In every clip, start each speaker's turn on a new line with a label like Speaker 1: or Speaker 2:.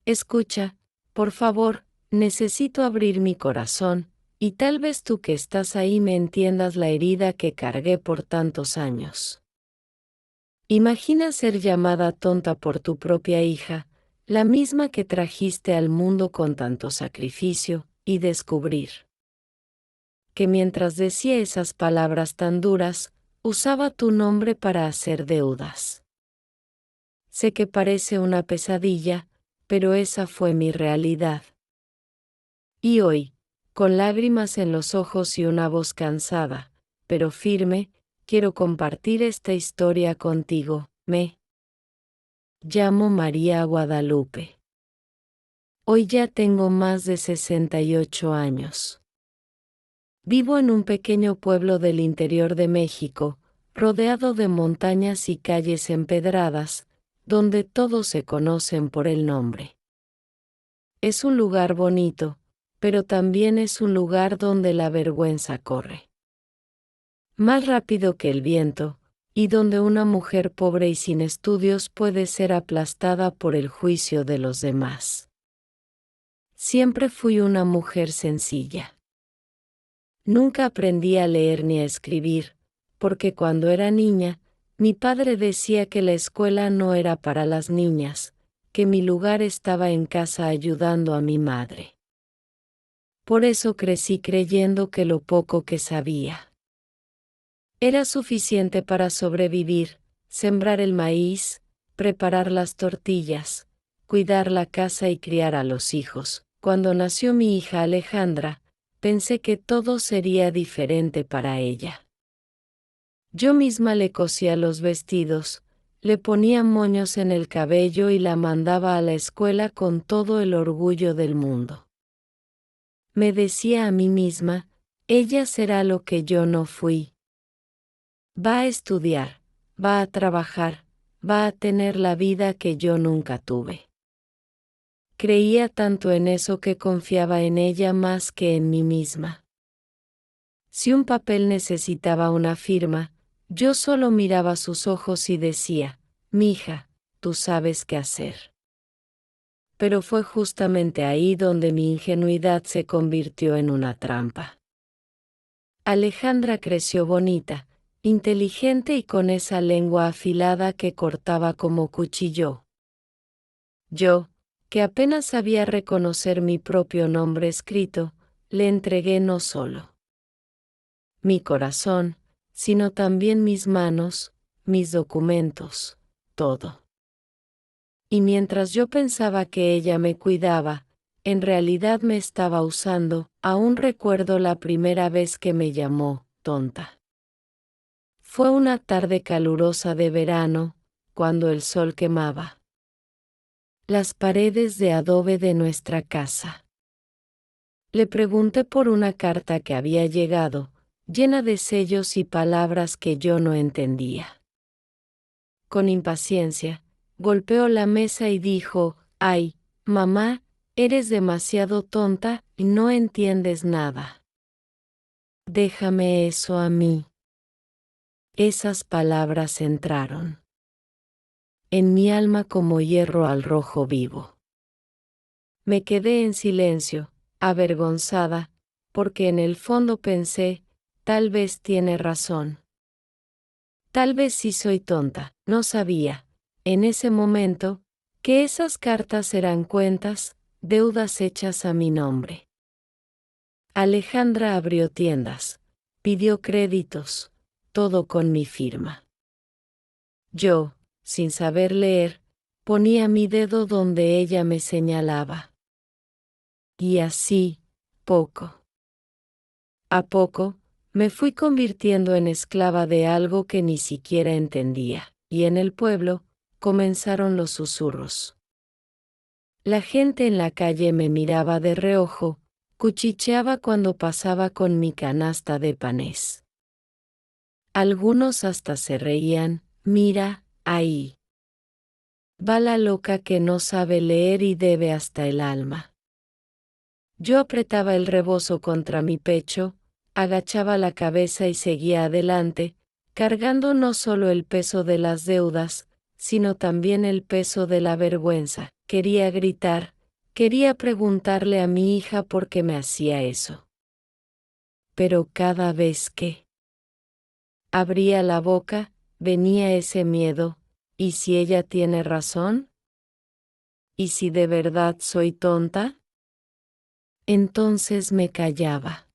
Speaker 1: Escucha, por favor, necesito abrir mi corazón, y tal vez tú que estás ahí me entiendas la herida que cargué por tantos años. Imagina ser llamada tonta por tu propia hija, la misma que trajiste al mundo con tanto sacrificio, y descubrir que mientras decía esas palabras tan duras, usaba tu nombre para hacer deudas. Sé que parece una pesadilla, pero esa fue mi realidad. Y hoy, con lágrimas en los ojos y una voz cansada, pero firme, quiero compartir esta historia contigo. Me llamo María Guadalupe. Hoy ya tengo más de 68 años. Vivo en un pequeño pueblo del interior de México, rodeado de montañas y calles empedradas, donde todos se conocen por el nombre. Es un lugar bonito, pero también es un lugar donde la vergüenza corre más rápido que el viento, y donde una mujer pobre y sin estudios puede ser aplastada por el juicio de los demás. Siempre fui una mujer sencilla. Nunca aprendí a leer ni a escribir, porque cuando era niña, mi padre decía que la escuela no era para las niñas, que mi lugar estaba en casa ayudando a mi madre. Por eso crecí creyendo que lo poco que sabía era suficiente para sobrevivir, sembrar el maíz, preparar las tortillas, cuidar la casa y criar a los hijos. Cuando nació mi hija Alejandra, pensé que todo sería diferente para ella. Yo misma le cosía los vestidos, le ponía moños en el cabello y la mandaba a la escuela con todo el orgullo del mundo. Me decía a mí misma, ella será lo que yo no fui. Va a estudiar, va a trabajar, va a tener la vida que yo nunca tuve. Creía tanto en eso que confiaba en ella más que en mí misma. Si un papel necesitaba una firma, yo solo miraba sus ojos y decía, mija, tú sabes qué hacer. Pero fue justamente ahí donde mi ingenuidad se convirtió en una trampa. Alejandra creció bonita, inteligente y con esa lengua afilada que cortaba como cuchillo. Yo, que apenas sabía reconocer mi propio nombre escrito, le entregué no solo mi corazón, sino también mis manos, mis documentos, todo. Y mientras yo pensaba que ella me cuidaba, en realidad me estaba usando. Aún recuerdo la primera vez que me llamó tonta. Fue una tarde calurosa de verano, cuando el sol quemaba las paredes de adobe de nuestra casa. Le pregunté por una carta que había llegado, llena de sellos y palabras que yo no entendía. Con impaciencia, golpeó la mesa y dijo, «Ay, mamá, eres demasiado tonta y no entiendes nada. Déjame eso a mí». Esas palabras entraron en mi alma como hierro al rojo vivo. Me quedé en silencio, avergonzada, porque en el fondo pensé, tal vez tiene razón. Tal vez sí soy tonta, no sabía, en ese momento, que esas cartas eran cuentas, deudas hechas a mi nombre. Alejandra abrió tiendas, pidió créditos, todo con mi firma. Yo, sin saber leer, ponía mi dedo donde ella me señalaba. Y así, poco a poco, me fui convirtiendo en esclava de algo que ni siquiera entendía, y en el pueblo, comenzaron los susurros. La gente en la calle me miraba de reojo, cuchicheaba cuando pasaba con mi canasta de panés. Algunos hasta se reían, mira, ahí va la loca que no sabe leer y debe hasta el alma. Yo apretaba el rebozo contra mi pecho, agachaba la cabeza y seguía adelante, cargando no solo el peso de las deudas, sino también el peso de la vergüenza. Quería gritar, Quería preguntarle a mi hija por qué me hacía eso. Pero cada vez que abría la boca, venía ese miedo, ¿y si ella tiene razón? ¿Y si de verdad soy tonta? Entonces me callaba.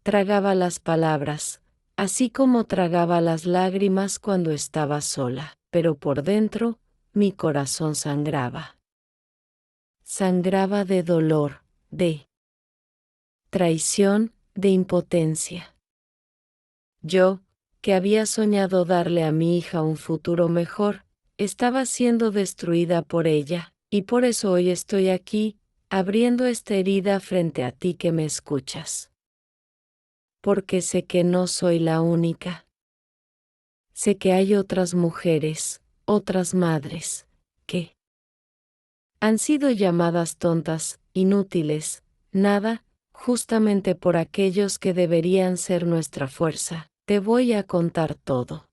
Speaker 1: Tragaba las palabras, así como tragaba las lágrimas cuando estaba sola, pero por dentro, mi corazón sangraba. Sangraba de dolor, de traición, de impotencia. Yo, que había soñado darle a mi hija un futuro mejor, estaba siendo destruida por ella, y por eso hoy estoy aquí, abriendo esta herida frente a ti que me escuchas. Porque sé que no soy la única. Sé que hay otras mujeres, otras madres, que han sido llamadas tontas, inútiles, nada, justamente por aquellos que deberían ser nuestra fuerza. Te voy a contar todo.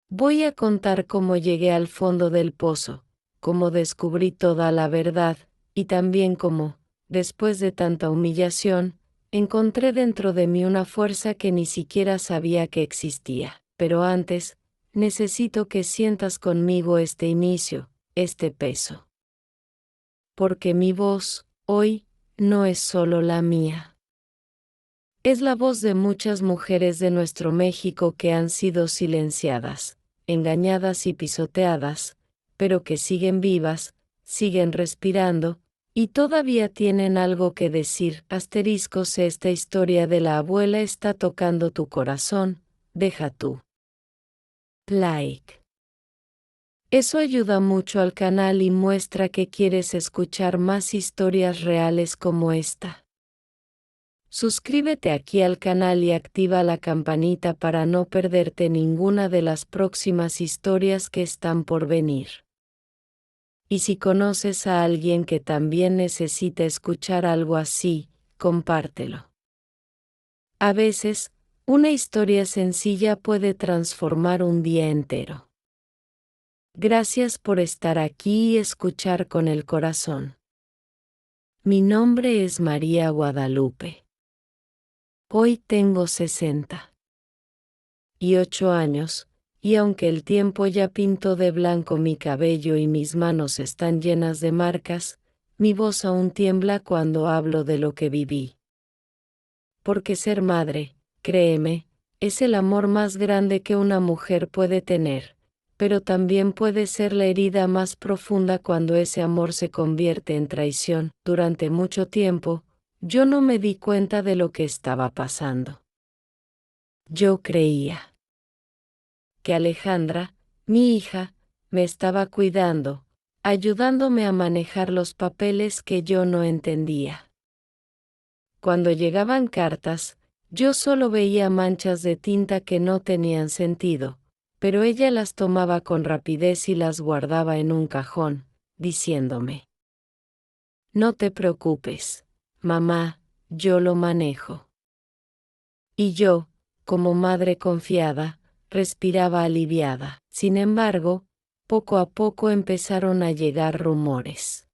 Speaker 1: Voy a contar cómo llegué al fondo del pozo, cómo descubrí toda la verdad, y también cómo, después de tanta humillación, encontré dentro de mí una fuerza que ni siquiera sabía que existía. Pero antes, necesito que sientas conmigo este inicio, este peso. Porque mi voz, hoy, no es solo la mía. Es la voz de muchas mujeres de nuestro México que han sido silenciadas, engañadas y pisoteadas, pero que siguen vivas, siguen respirando, y todavía tienen algo que decir. Asteriscos, esta historia de la abuela está tocando tu corazón, deja tu like. Eso ayuda mucho al canal y muestra que quieres escuchar más historias reales como esta. Suscríbete aquí al canal y activa la campanita para no perderte ninguna de las próximas historias que están por venir. Y si conoces a alguien que también necesita escuchar algo así, compártelo. A veces, una historia sencilla puede transformar un día entero. Gracias por estar aquí y escuchar con el corazón. Mi nombre es María Guadalupe. Hoy tengo 68 años, y aunque el tiempo ya pintó de blanco mi cabello y mis manos están llenas de marcas, mi voz aún tiembla cuando hablo de lo que viví. Porque ser madre, créeme, es el amor más grande que una mujer puede tener, pero también puede ser la herida más profunda cuando ese amor se convierte en traición. Durante mucho tiempo, yo no me di cuenta de lo que estaba pasando. Yo creía que Alejandra, mi hija, me estaba cuidando, ayudándome a manejar los papeles que yo no entendía. Cuando llegaban cartas, yo solo veía manchas de tinta que no tenían sentido, pero ella las tomaba con rapidez y las guardaba en un cajón, diciéndome: "No te preocupes, mamá, yo lo manejo". Y yo, como madre confiada, respiraba aliviada. Sin embargo, poco a poco empezaron a llegar rumores.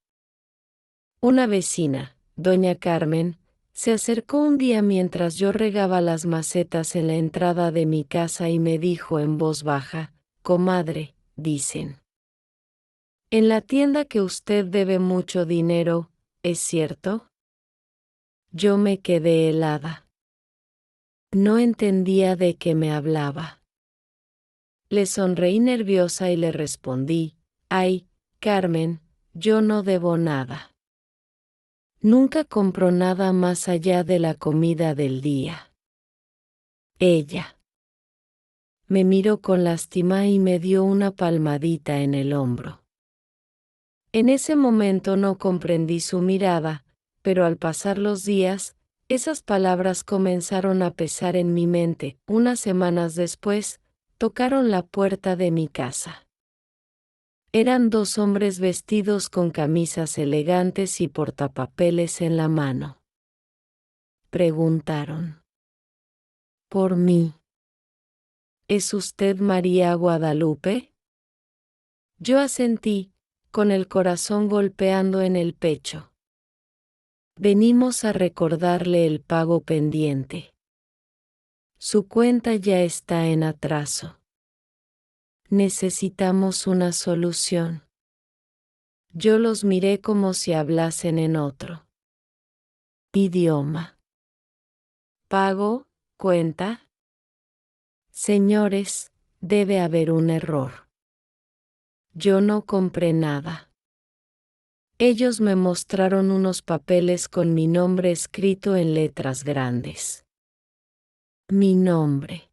Speaker 1: Una vecina, doña Carmen, se acercó un día mientras yo regaba las macetas en la entrada de mi casa y me dijo en voz baja: "Comadre, dicen en la tienda que usted debe mucho dinero, ¿es cierto?". Yo me quedé helada. No entendía de qué me hablaba. Le sonreí nerviosa y le respondí: "Ay, Carmen, yo no debo nada. Nunca compro nada más allá de la comida del día". Ella me miró con lástima y me dio una palmadita en el hombro. En ese momento no comprendí su mirada, pero al pasar los días, esas palabras comenzaron a pesar en mi mente. Unas semanas después, tocaron la puerta de mi casa. Eran dos hombres vestidos con camisas elegantes y portapapeles en la mano. Preguntaron por mí. ¿Es usted María Guadalupe? Yo asentí, con el corazón golpeando en el pecho. Venimos a recordarle el pago pendiente. Su cuenta ya está en atraso. Necesitamos una solución. Yo los miré como si hablasen en otro idioma. ¿Pago? ¿Cuenta? Señores, debe haber un error. Yo no compré nada. Ellos me mostraron unos papeles con mi nombre escrito en letras grandes. Mi nombre.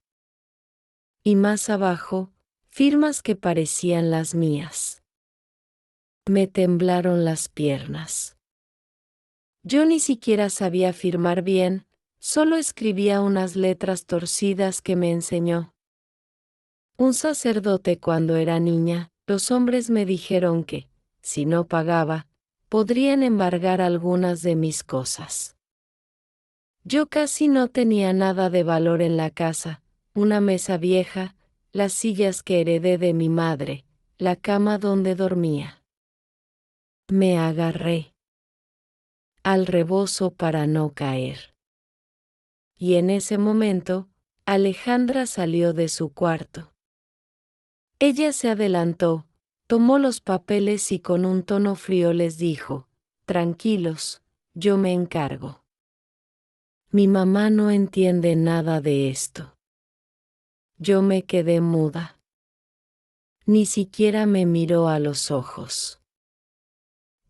Speaker 1: Y más abajo, firmas que parecían las mías. Me temblaron las piernas. Yo ni siquiera sabía firmar bien, solo escribía unas letras torcidas que me enseñó un sacerdote cuando era niña. Los hombres me dijeron que, si no pagaba, podrían embargar algunas de mis cosas. Yo casi no tenía nada de valor en la casa: una mesa vieja, las sillas que heredé de mi madre, la cama donde dormía. Me agarré al rebozo para no caer. Y en ese momento, Alejandra salió de su cuarto. Ella se adelantó, tomó los papeles y con un tono frío les dijo: tranquilos, yo me encargo. Mi mamá no entiende nada de esto. Yo me quedé muda. Ni siquiera me miró a los ojos.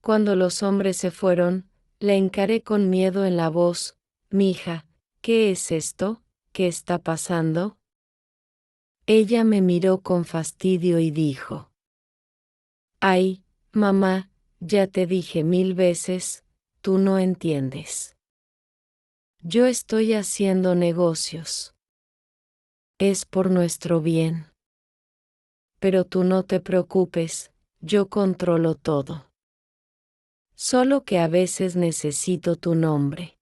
Speaker 1: Cuando los hombres se fueron, la encaré con miedo en la voz: mija, ¿qué es esto? ¿Qué está pasando? Ella me miró con fastidio y dijo: ay, mamá, ya te dije 1000 veces, tú no entiendes. Yo estoy haciendo negocios. Es por nuestro bien. Pero tú no te preocupes, yo controlo todo. Solo que a veces necesito tu nombre.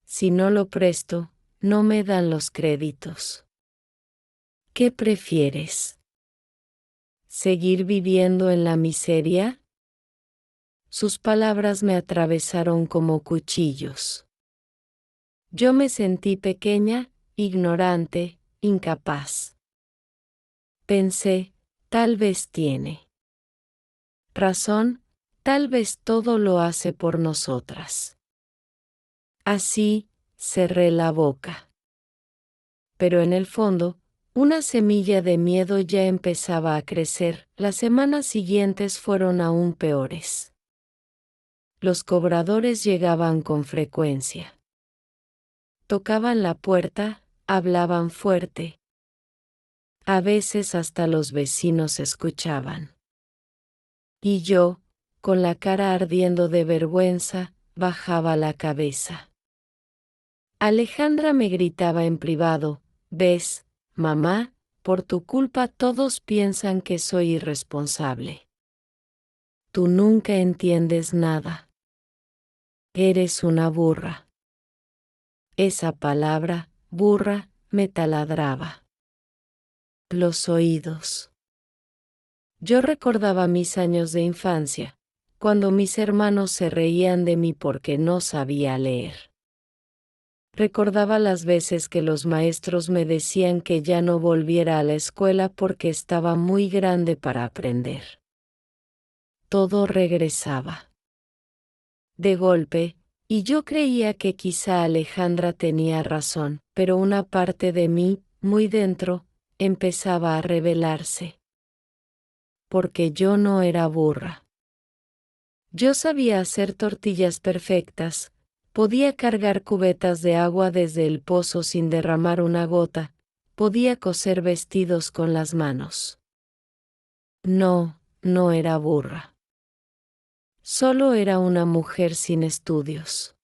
Speaker 1: Si no lo presto, no me dan los créditos. ¿Qué prefieres? ¿Seguir viviendo en la miseria? Sus palabras me atravesaron como cuchillos. Yo me sentí pequeña, ignorante, incapaz. Pensé, tal vez tiene razón, tal vez todo lo hace por nosotras. Así, cerré la boca. Pero en el fondo, una semilla de miedo ya empezaba a crecer. Las semanas siguientes fueron aún peores. Los cobradores llegaban con frecuencia. Tocaban la puerta, hablaban fuerte. A veces hasta los vecinos escuchaban. Y yo, con la cara ardiendo de vergüenza, bajaba la cabeza. Alejandra me gritaba en privado: ¿ves, mamá? Por tu culpa todos piensan que soy irresponsable. Tú nunca entiendes nada. Eres una burra. Esa palabra, burra, me taladraba los oídos. Yo recordaba mis años de infancia, cuando mis hermanos se reían de mí porque no sabía leer. Recordaba las veces que los maestros me decían que ya no volviera a la escuela porque estaba muy grande para aprender. Todo regresaba de golpe, y yo creía que quizá Alejandra tenía razón, pero una parte de mí, muy dentro, empezaba a rebelarse. Porque yo no era burra. Yo sabía hacer tortillas perfectas, podía cargar cubetas de agua desde el pozo sin derramar una gota, podía coser vestidos con las manos. No, no era burra. Solo era una mujer sin estudios.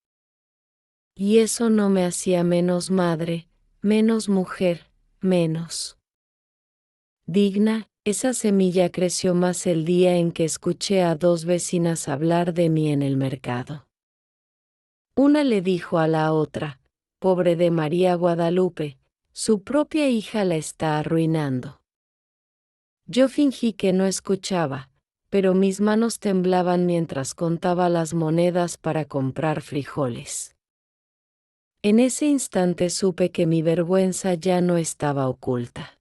Speaker 1: Y eso no me hacía menos madre, menos mujer, menos digna. Esa semilla creció más el día en que escuché a 2 vecinas hablar de mí en el mercado. Una le dijo a la otra: pobre de María Guadalupe, su propia hija la está arruinando. Yo fingí que no escuchaba, pero mis manos temblaban mientras contaba las monedas para comprar frijoles. En ese instante supe que mi vergüenza ya no estaba oculta.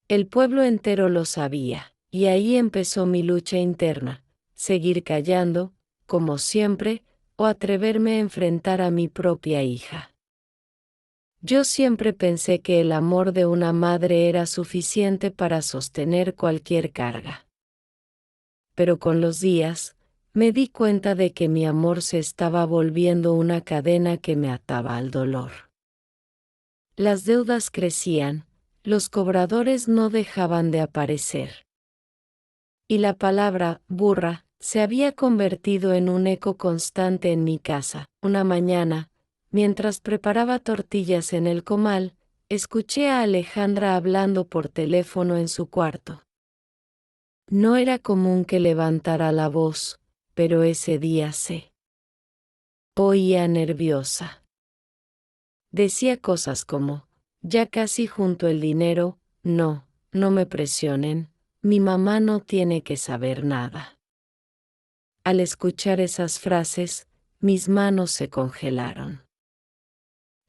Speaker 1: El pueblo entero lo sabía, y ahí empezó mi lucha interna: seguir callando, como siempre, o atreverme a enfrentar a mi propia hija. Yo siempre pensé que el amor de una madre era suficiente para sostener cualquier carga. Pero con los días, me di cuenta de que mi amor se estaba volviendo una cadena que me ataba al dolor. Las deudas crecían, los cobradores no dejaban de aparecer. Y la palabra burra se había convertido en un eco constante en mi casa. Una mañana, mientras preparaba tortillas en el comal, escuché a Alejandra hablando por teléfono en su cuarto. No era común que levantara la voz, pero ese día se oía nerviosa. Decía cosas como: ya casi junto el dinero, no me presionen, mi mamá no tiene que saber nada. Al escuchar esas frases, mis manos se congelaron.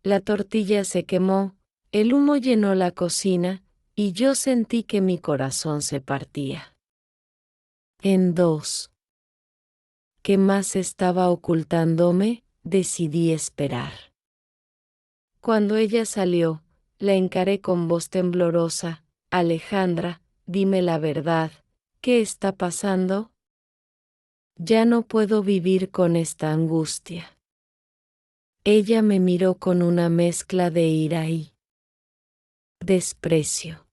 Speaker 1: La tortilla se quemó, el humo llenó la cocina, y yo sentí que mi corazón se partía en dos. ¿Qué más estaba ocultándome? Decidí esperar. Cuando ella salió, la encaré con voz temblorosa: Alejandra, dime la verdad, ¿qué está pasando? Ya no puedo vivir con esta angustia. Ella me miró con una mezcla de ira y desprecio.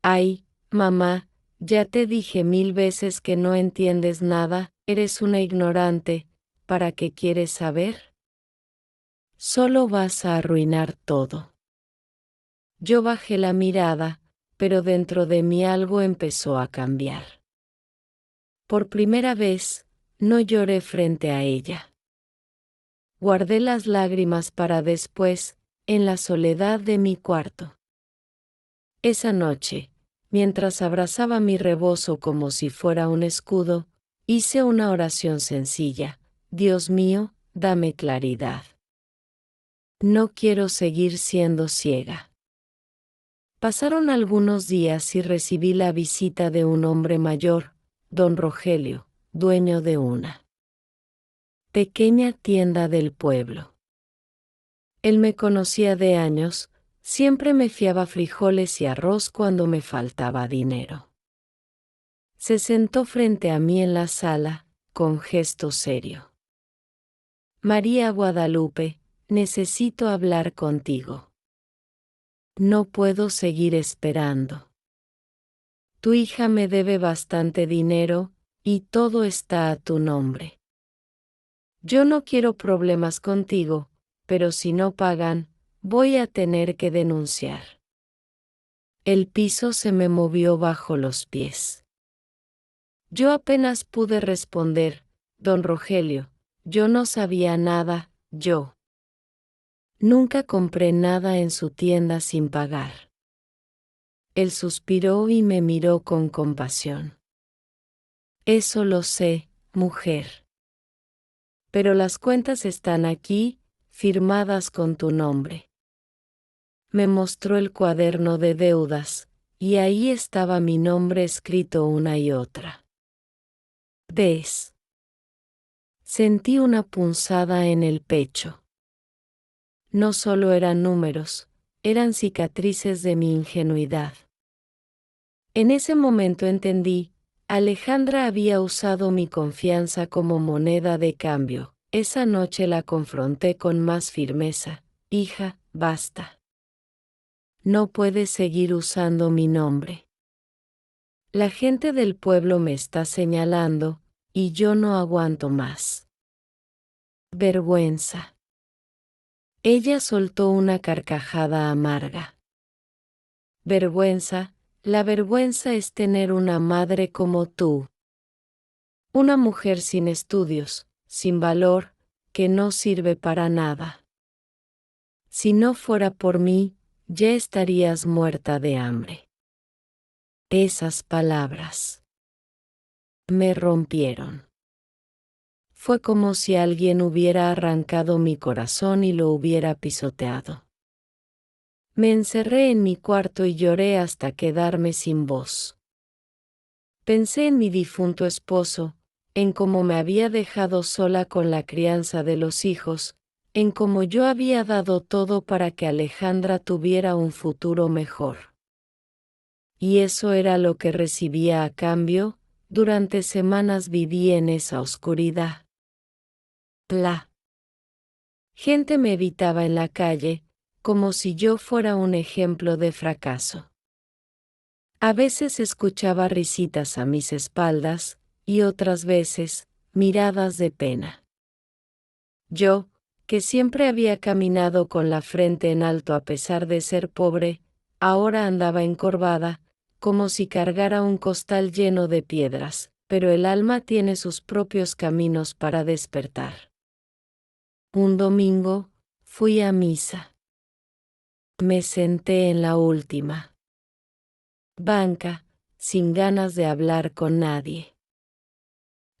Speaker 1: Ay, mamá, ya te dije 1000 veces que no entiendes nada, eres una ignorante, ¿para qué quieres saber? Solo vas a arruinar todo. Yo bajé la mirada, pero dentro de mí algo empezó a cambiar. Por primera vez, no lloré frente a ella. Guardé las lágrimas para después, en la soledad de mi cuarto. Esa noche, mientras abrazaba mi rebozo como si fuera un escudo, hice una oración sencilla: Dios mío, dame claridad. No quiero seguir siendo ciega. Pasaron algunos días y recibí la visita de un hombre mayor, don Rogelio, dueño de una pequeña tienda del pueblo. Él me conocía de años, siempre me fiaba frijoles y arroz cuando me faltaba dinero. Se sentó frente a mí en la sala, con gesto serio. María Guadalupe, necesito hablar contigo. No puedo seguir esperando. Tu hija me debe bastante dinero, y todo está a tu nombre. Yo no quiero problemas contigo, pero si no pagan, voy a tener que denunciar. El piso se me movió bajo los pies. Yo apenas pude responder: don Rogelio, yo no sabía nada, yo nunca compré nada en su tienda sin pagar. Él suspiró y me miró con compasión. Eso lo sé, mujer. Pero las cuentas están aquí, firmadas con tu nombre. Me mostró el cuaderno de deudas, y ahí estaba mi nombre escrito una y otra vez. Sentí una punzada en el pecho. No solo eran números, eran cicatrices de mi ingenuidad. En ese momento entendí: Alejandra había usado mi confianza como moneda de cambio. Esa noche la confronté con más firmeza: hija, basta. No puedes seguir usando mi nombre. La gente del pueblo me está señalando, y yo no aguanto más. Vergüenza. Ella soltó una carcajada amarga. Vergüenza, la vergüenza es tener una madre como tú. Una mujer sin estudios, sin valor, que no sirve para nada. Si no fuera por mí, ya estarías muerta de hambre. Esas palabras Me rompieron. Fue como si alguien hubiera arrancado mi corazón y lo hubiera pisoteado. Me encerré en mi cuarto y lloré hasta quedarme sin voz. Pensé en mi difunto esposo, en cómo me había dejado sola con la crianza de los hijos, en cómo yo había dado todo para que Alejandra tuviera un futuro mejor. Y eso era lo que recibía a cambio. Durante semanas viví en esa oscuridad. La gente me evitaba en la calle, como si yo fuera un ejemplo de fracaso. A veces escuchaba risitas a mis espaldas, y otras veces, miradas de pena. Yo, que siempre había caminado con la frente en alto a pesar de ser pobre, ahora andaba encorvada, como si cargara un costal lleno de piedras, pero el alma tiene sus propios caminos para despertar. Un domingo, fui a misa. Me senté en la última banca, sin ganas de hablar con nadie.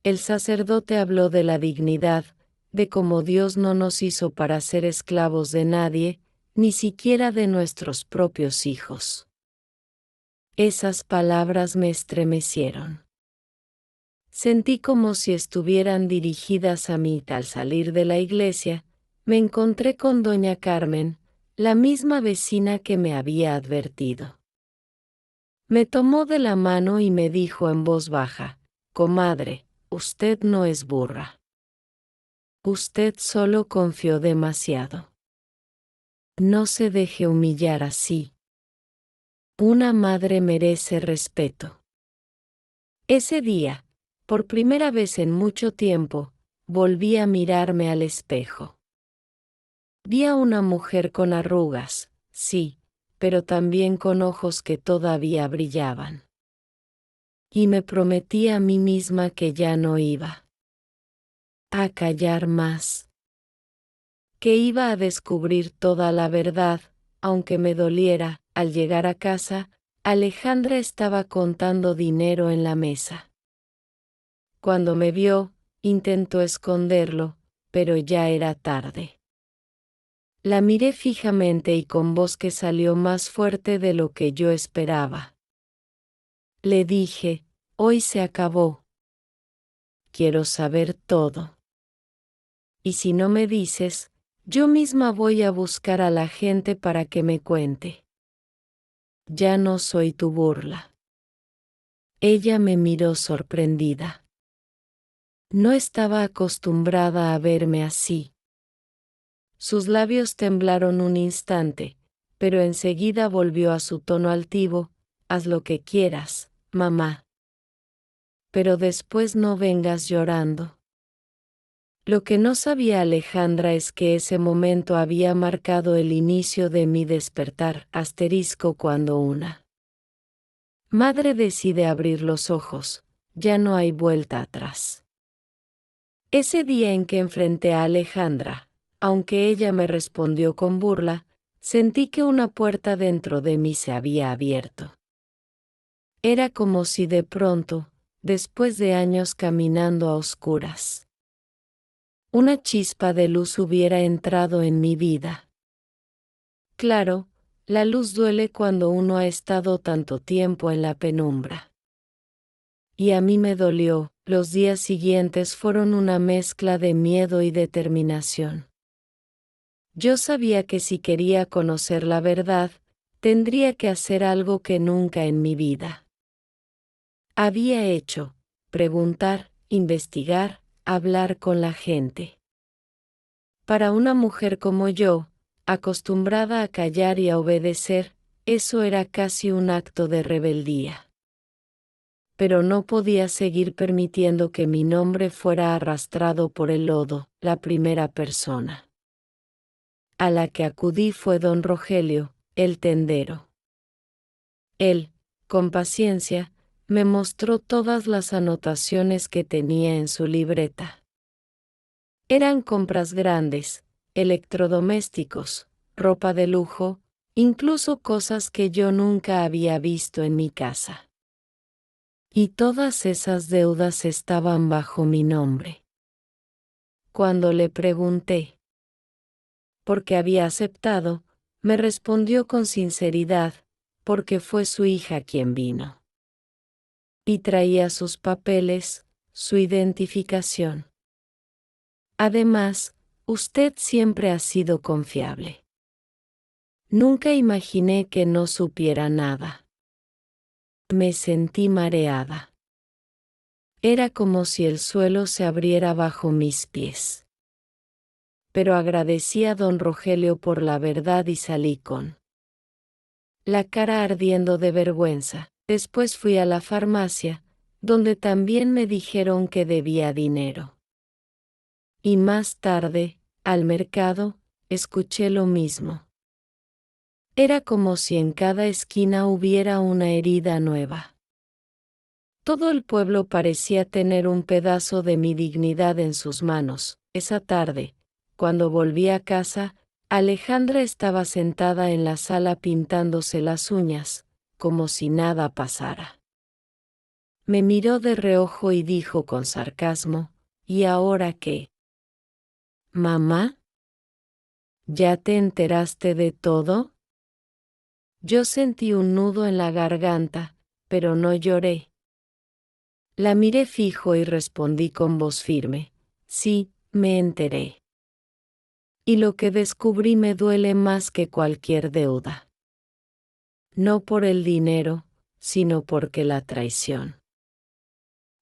Speaker 1: El sacerdote habló de la dignidad, de cómo Dios no nos hizo para ser esclavos de nadie, ni siquiera de nuestros propios hijos. Esas palabras me estremecieron. Sentí como si estuvieran dirigidas a mí. Al salir de la iglesia, me encontré con doña Carmen, la misma vecina que me había advertido. Me tomó de la mano y me dijo en voz baja: «Comadre, usted no es burra. Usted solo confió demasiado. No se deje humillar así. Una madre merece respeto». Ese día, por primera vez en mucho tiempo, volví a mirarme al espejo. Vi a una mujer con arrugas, sí, pero también con ojos que todavía brillaban. Y me prometí a mí misma que ya no iba a callar más. Que iba a descubrir toda la verdad, aunque me doliera. Al llegar a casa, Alejandra estaba contando dinero en la mesa. Cuando me vio, intentó esconderlo, pero ya era tarde. La miré fijamente y con voz que salió más fuerte de lo que yo esperaba. Le dije: «Hoy se acabó. Quiero saber todo. Y si no me dices, yo misma voy a buscar a la gente para que me cuente. Ya no soy tu burla». Ella me miró sorprendida. No estaba acostumbrada a verme así. Sus labios temblaron un instante, pero enseguida volvió a su tono altivo: «Haz lo que quieras, mamá. Pero después no vengas llorando». Lo que no sabía Alejandra es que ese momento había marcado el inicio de mi despertar. Cuando una madre decide abrir los ojos, ya no hay vuelta atrás. Ese día en que enfrenté a Alejandra, aunque ella me respondió con burla, sentí que una puerta dentro de mí se había abierto. Era como si de pronto, después de años caminando a oscuras, una chispa de luz hubiera entrado en mi vida. Claro, la luz duele cuando uno ha estado tanto tiempo en la penumbra. Y a mí me dolió. Los días siguientes fueron una mezcla de miedo y determinación. Yo sabía que si quería conocer la verdad, tendría que hacer algo que nunca en mi vida había hecho: preguntar, investigar, hablar con la gente. Para una mujer como yo, acostumbrada a callar y a obedecer, eso era casi un acto de rebeldía. Pero no podía seguir permitiendo que mi nombre fuera arrastrado por el lodo. La primera persona a la que acudí fue don Rogelio, el tendero. Él, con paciencia, me mostró todas las anotaciones que tenía en su libreta. Eran compras grandes, electrodomésticos, ropa de lujo, incluso cosas que yo nunca había visto en mi casa. Y todas esas deudas estaban bajo mi nombre. Cuando le pregunté por qué había aceptado, me respondió con sinceridad, porque fue su hija quien vino. Y traía sus papeles, su identificación. Además, usted siempre ha sido confiable. Nunca imaginé que no supiera nada. Me sentí mareada. Era como si el suelo se abriera bajo mis pies. Pero agradecí a don Rogelio por la verdad y salí con la cara ardiendo de vergüenza. Después fui a la farmacia, donde también me dijeron que debía dinero. Y más tarde, al mercado, escuché lo mismo. Era como si en cada esquina hubiera una herida nueva. Todo el pueblo parecía tener un pedazo de mi dignidad en sus manos. Esa tarde, cuando volví a casa, Alejandra estaba sentada en la sala pintándose las uñas, como si nada pasara. Me miró de reojo y dijo con sarcasmo, ¿y ahora qué? ¿Mamá? ¿Ya te enteraste de todo? Yo sentí un nudo en la garganta, pero no lloré. La miré fijo y respondí con voz firme, sí, me enteré. Y lo que descubrí me duele más que cualquier deuda. No por el dinero, sino porque la traición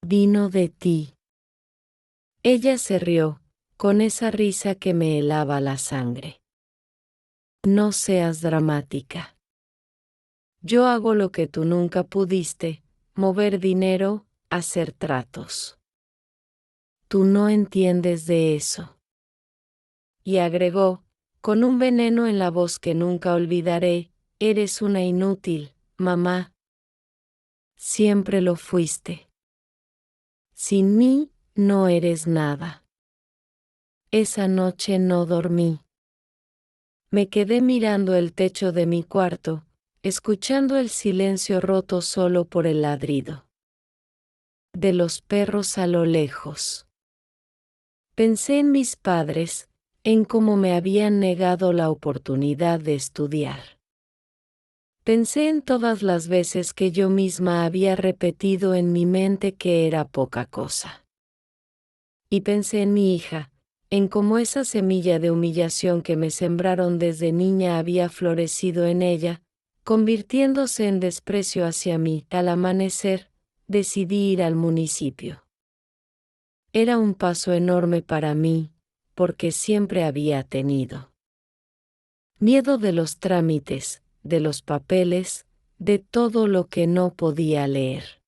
Speaker 1: vino de ti. Ella se rió, con esa risa que me helaba la sangre. No seas dramática. Yo hago lo que tú nunca pudiste, mover dinero, hacer tratos. Tú no entiendes de eso. Y agregó, con un veneno en la voz que nunca olvidaré, eres una inútil, mamá. Siempre lo fuiste. Sin mí, no eres nada. Esa noche no dormí. Me quedé mirando el techo de mi cuarto, escuchando el silencio roto solo por el ladrido de los perros a lo lejos. Pensé en mis padres, en cómo me habían negado la oportunidad de estudiar. Pensé en todas las veces que yo misma había repetido en mi mente que era poca cosa. Y pensé en mi hija, en cómo esa semilla de humillación que me sembraron desde niña había florecido en ella, convirtiéndose en desprecio hacia mí. Al amanecer, decidí ir al municipio. Era un paso enorme para mí, porque siempre había tenido miedo de los trámites, de los papeles, de todo lo que no podía leer.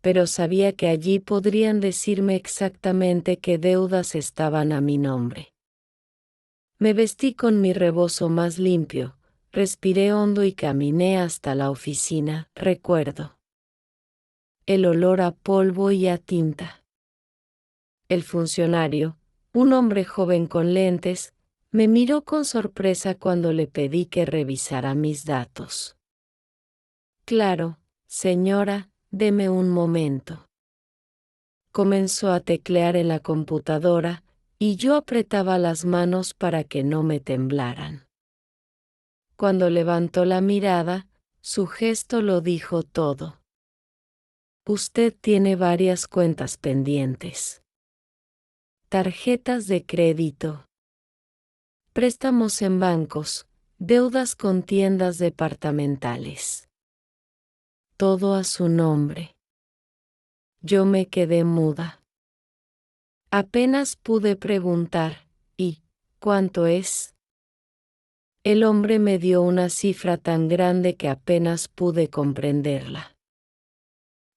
Speaker 1: Pero sabía que allí podrían decirme exactamente qué deudas estaban a mi nombre. Me vestí con mi rebozo más limpio, respiré hondo y caminé hasta la oficina. Recuerdo el olor a polvo y a tinta. El funcionario, un hombre joven con lentes, me miró con sorpresa cuando le pedí que revisara mis datos. Claro, señora, deme un momento. Comenzó a teclear en la computadora, y yo apretaba las manos para que no me temblaran. Cuando levantó la mirada, su gesto lo dijo todo. Usted tiene varias cuentas pendientes. Tarjetas de crédito. Préstamos en bancos, deudas con tiendas departamentales. Todo a su nombre. Yo me quedé muda. Apenas pude preguntar, ¿y cuánto es? El hombre me dio una cifra tan grande que apenas pude comprenderla.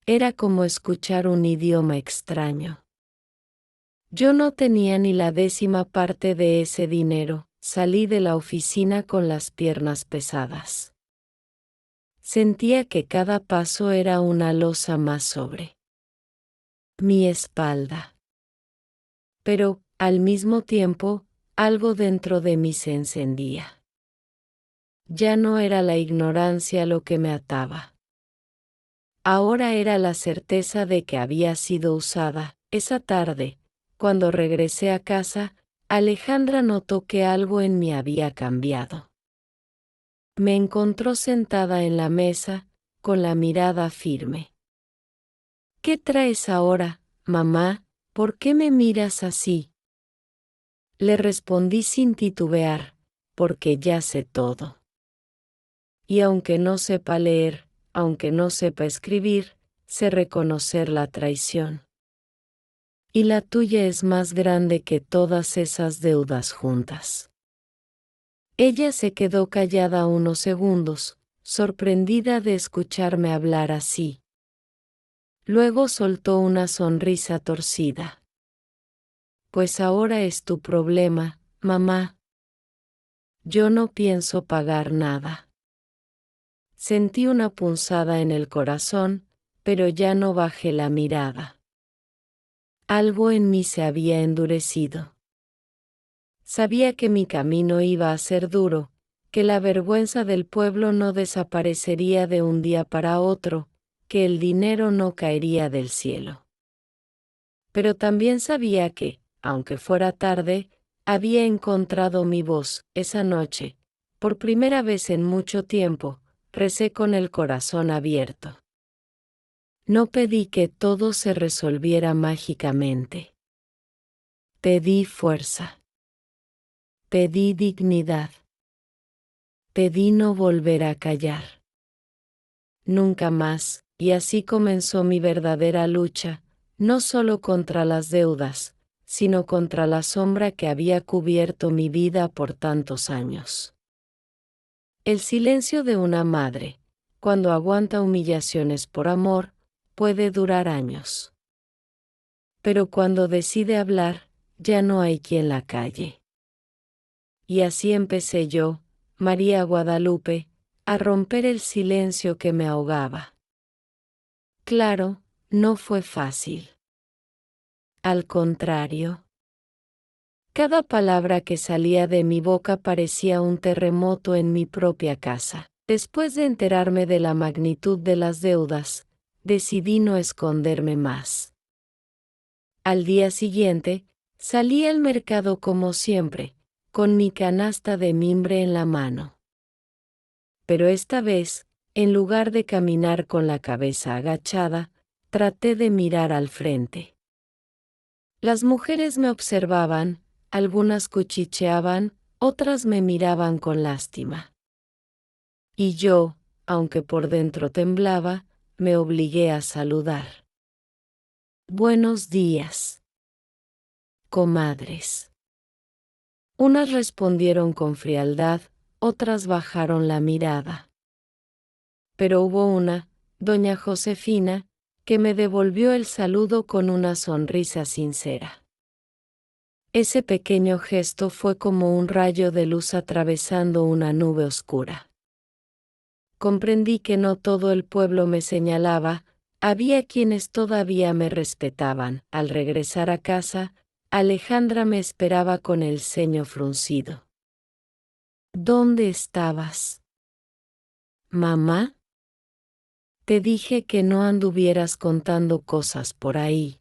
Speaker 1: Era como escuchar un idioma extraño. Yo no tenía ni la 10ª parte de ese dinero. Salí de la oficina con las piernas pesadas. Sentía que cada paso era una losa más sobre mi espalda. Pero, al mismo tiempo, algo dentro de mí se encendía. Ya no era la ignorancia lo que me ataba. Ahora era la certeza de que había sido usada. Esa tarde, cuando regresé a casa, Alejandra notó que algo en mí había cambiado. Me encontró sentada en la mesa, con la mirada firme. ¿Qué traes ahora, mamá? ¿Por qué me miras así? Le respondí sin titubear, porque ya sé todo. Y aunque no sepa leer, aunque no sepa escribir, sé reconocer la traición. Y la tuya es más grande que todas esas deudas juntas. Ella se quedó callada unos segundos, sorprendida de escucharme hablar así. Luego soltó una sonrisa torcida. Pues ahora es tu problema, mamá. Yo no pienso pagar nada. Sentí una punzada en el corazón, pero ya no bajé la mirada. Algo en mí se había endurecido. Sabía que mi camino iba a ser duro, que la vergüenza del pueblo no desaparecería de un día para otro, que el dinero no caería del cielo. Pero también sabía que, aunque fuera tarde, había encontrado mi voz. Esa noche, por primera vez en mucho tiempo, recé con el corazón abierto. No pedí que todo se resolviera mágicamente. Pedí fuerza. Pedí dignidad. Pedí no volver a callar. Nunca más, y así comenzó mi verdadera lucha, no solo contra las deudas, sino contra la sombra que había cubierto mi vida por tantos años. El silencio de una madre, cuando aguanta humillaciones por amor, puede durar años. Pero cuando decide hablar, ya no hay quien la calle. Y así empecé yo, María Guadalupe, a romper el silencio que me ahogaba. Claro, no fue fácil. Al contrario. Cada palabra que salía de mi boca parecía un terremoto en mi propia casa. Después de enterarme de la magnitud de las deudas, decidí no esconderme más. Al día siguiente, salí al mercado como siempre, con mi canasta de mimbre en la mano. Pero esta vez, en lugar de caminar con la cabeza agachada, traté de mirar al frente. Las mujeres me observaban, algunas cuchicheaban, otras me miraban con lástima. Y yo, aunque por dentro temblaba, me obligué a saludar. Buenos días, comadres. Unas respondieron con frialdad, otras bajaron la mirada. Pero hubo una, doña Josefina, que me devolvió el saludo con una sonrisa sincera. Ese pequeño gesto fue como un rayo de luz atravesando una nube oscura. Comprendí que no todo el pueblo me señalaba, había quienes todavía me respetaban. Al regresar a casa, Alejandra me esperaba con el ceño fruncido. ¿Dónde estabas? ¿Mamá? Te dije que no anduvieras contando cosas por ahí.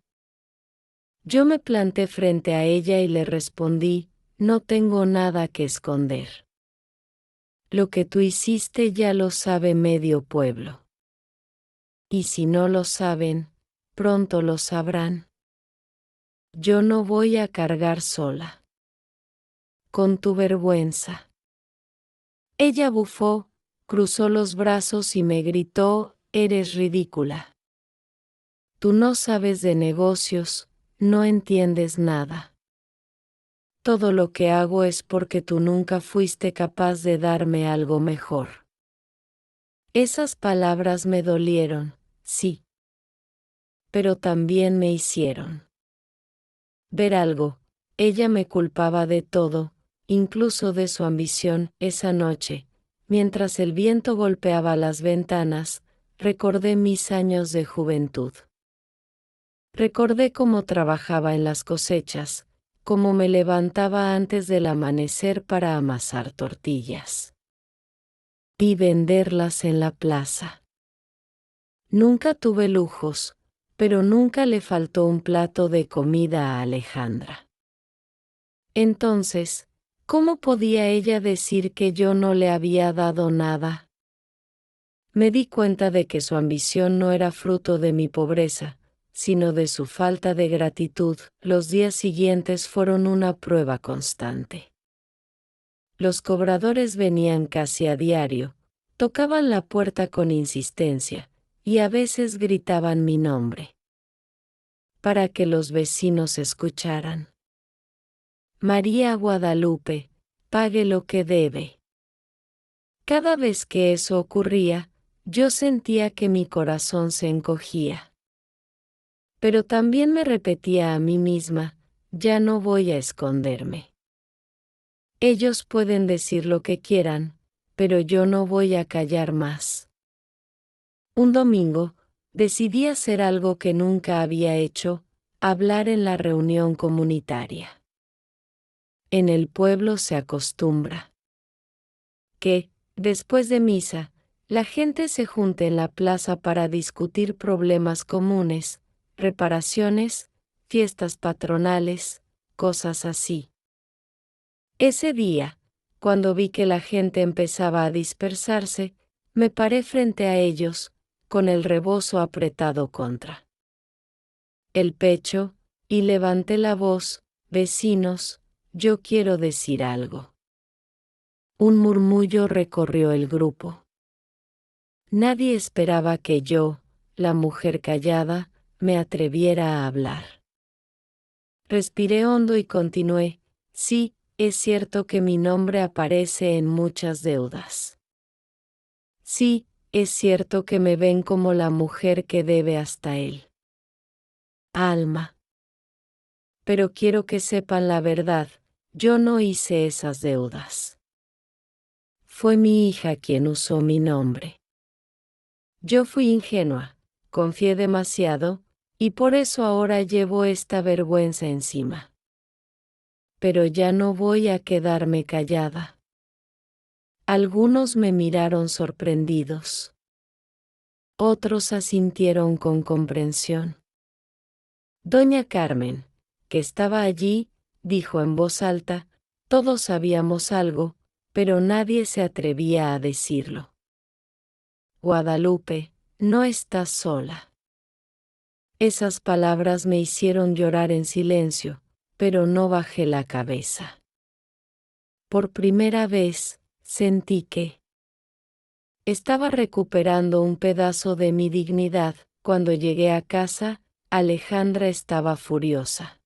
Speaker 1: Yo me planté frente a ella y le respondí, no tengo nada que esconder. Lo que tú hiciste ya lo sabe medio pueblo. Y si no lo saben, pronto lo sabrán. Yo no voy a cargar sola con tu vergüenza. Ella bufó, cruzó los brazos y me gritó, eres ridícula. Tú no sabes de negocios, no entiendes nada. Todo lo que hago es porque tú nunca fuiste capaz de darme algo mejor. Esas palabras me dolieron, sí. Pero también me hicieron ver algo. Ella me culpaba de todo, incluso de su ambición. Esa noche, mientras el viento golpeaba las ventanas, recordé mis años de juventud. Recordé cómo trabajaba en las cosechas, cómo me levantaba antes del amanecer para amasar tortillas y venderlas en la plaza. Nunca tuve lujos, pero nunca le faltó un plato de comida a Alejandra. Entonces, ¿cómo podía ella decir que yo no le había dado nada? Me di cuenta de que su ambición no era fruto de mi pobreza, sino de su falta de gratitud. Los días siguientes fueron una prueba constante. Los cobradores venían casi a diario, tocaban la puerta con insistencia, y a veces gritaban mi nombre, para que los vecinos escucharan. María Guadalupe, pague lo que debe. Cada vez que eso ocurría, yo sentía que mi corazón se encogía. Pero también me repetía a mí misma, ya no voy a esconderme. Ellos pueden decir lo que quieran, pero yo no voy a callar más. Un domingo, decidí hacer algo que nunca había hecho, hablar en la reunión comunitaria. En el pueblo se acostumbra que, después de misa, la gente se junte en la plaza para discutir problemas comunes, reparaciones, fiestas patronales, cosas así. Ese día, cuando vi que la gente empezaba a dispersarse, me paré frente a ellos, con el rebozo apretado contra el pecho, y levanté la voz, vecinos, yo quiero decir algo. Un murmullo recorrió el grupo. Nadie esperaba que yo, la mujer callada, me atreviera a hablar. Respiré hondo y continué, sí, es cierto que mi nombre aparece en muchas deudas. Sí, es cierto que me ven como la mujer que debe hasta él. Alma. Pero quiero que sepan la verdad, yo no hice esas deudas. Fue mi hija quien usó mi nombre. Yo fui ingenua, confié demasiado, y por eso ahora llevo esta vergüenza encima. Pero ya no voy a quedarme callada. Algunos me miraron sorprendidos. Otros asintieron con comprensión. Doña Carmen, que estaba allí, dijo en voz alta, todos sabíamos algo, pero nadie se atrevía a decirlo. Guadalupe, no estás sola. Esas palabras me hicieron llorar en silencio, pero no bajé la cabeza. Por primera vez, sentí que estaba recuperando un pedazo de mi dignidad. Cuando llegué a casa, Alejandra estaba furiosa.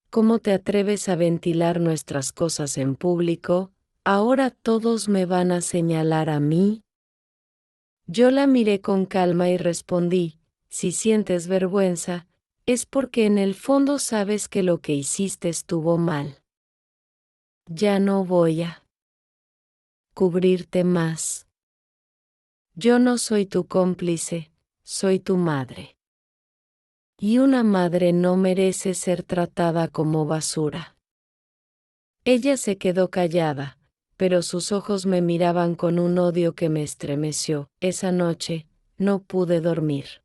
Speaker 1: ¿Cómo te atreves a ventilar nuestras cosas en público? ¿Ahora todos me van a señalar a mí? Yo la miré con calma y respondí, si sientes vergüenza, es porque en el fondo sabes que lo que hiciste estuvo mal. Ya no voy a cubrirte más. Yo no soy tu cómplice, soy tu madre. Y una madre no merece ser tratada como basura. Ella se quedó callada, pero sus ojos me miraban con un odio que me estremeció. Esa noche, no pude dormir.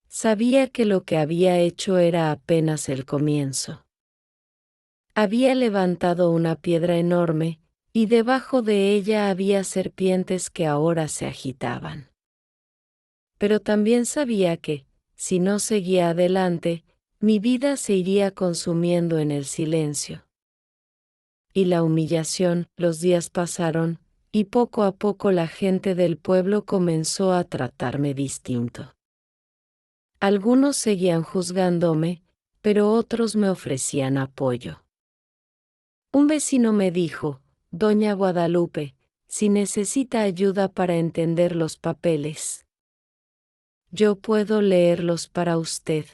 Speaker 1: Sabía que lo que había hecho era apenas el comienzo. Había levantado una piedra enorme, y debajo de ella había serpientes que ahora se agitaban. Pero también sabía que, si no seguía adelante, mi vida se iría consumiendo en el silencio. Y la humillación, los días pasaron, y poco a poco la gente del pueblo comenzó a tratarme distinto. Algunos seguían juzgándome, pero otros me ofrecían apoyo. Un vecino me dijo, Doña Guadalupe, si necesita ayuda para entender los papeles, yo puedo leerlos para usted.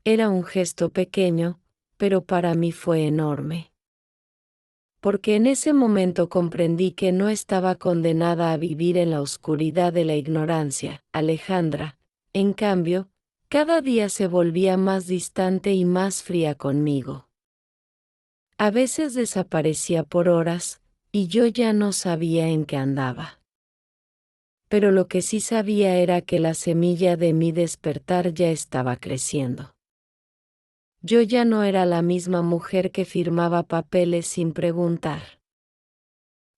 Speaker 1: Era un gesto pequeño, pero para mí fue enorme. Porque en ese momento comprendí que no estaba condenada a vivir en la oscuridad de la ignorancia. Alejandra, en cambio, cada día se volvía más distante y más fría conmigo. A veces desaparecía por horas, y yo ya no sabía en qué andaba. pero lo que sí sabía era que la semilla de mi despertar ya estaba creciendo. Yo ya no era la misma mujer que firmaba papeles sin preguntar.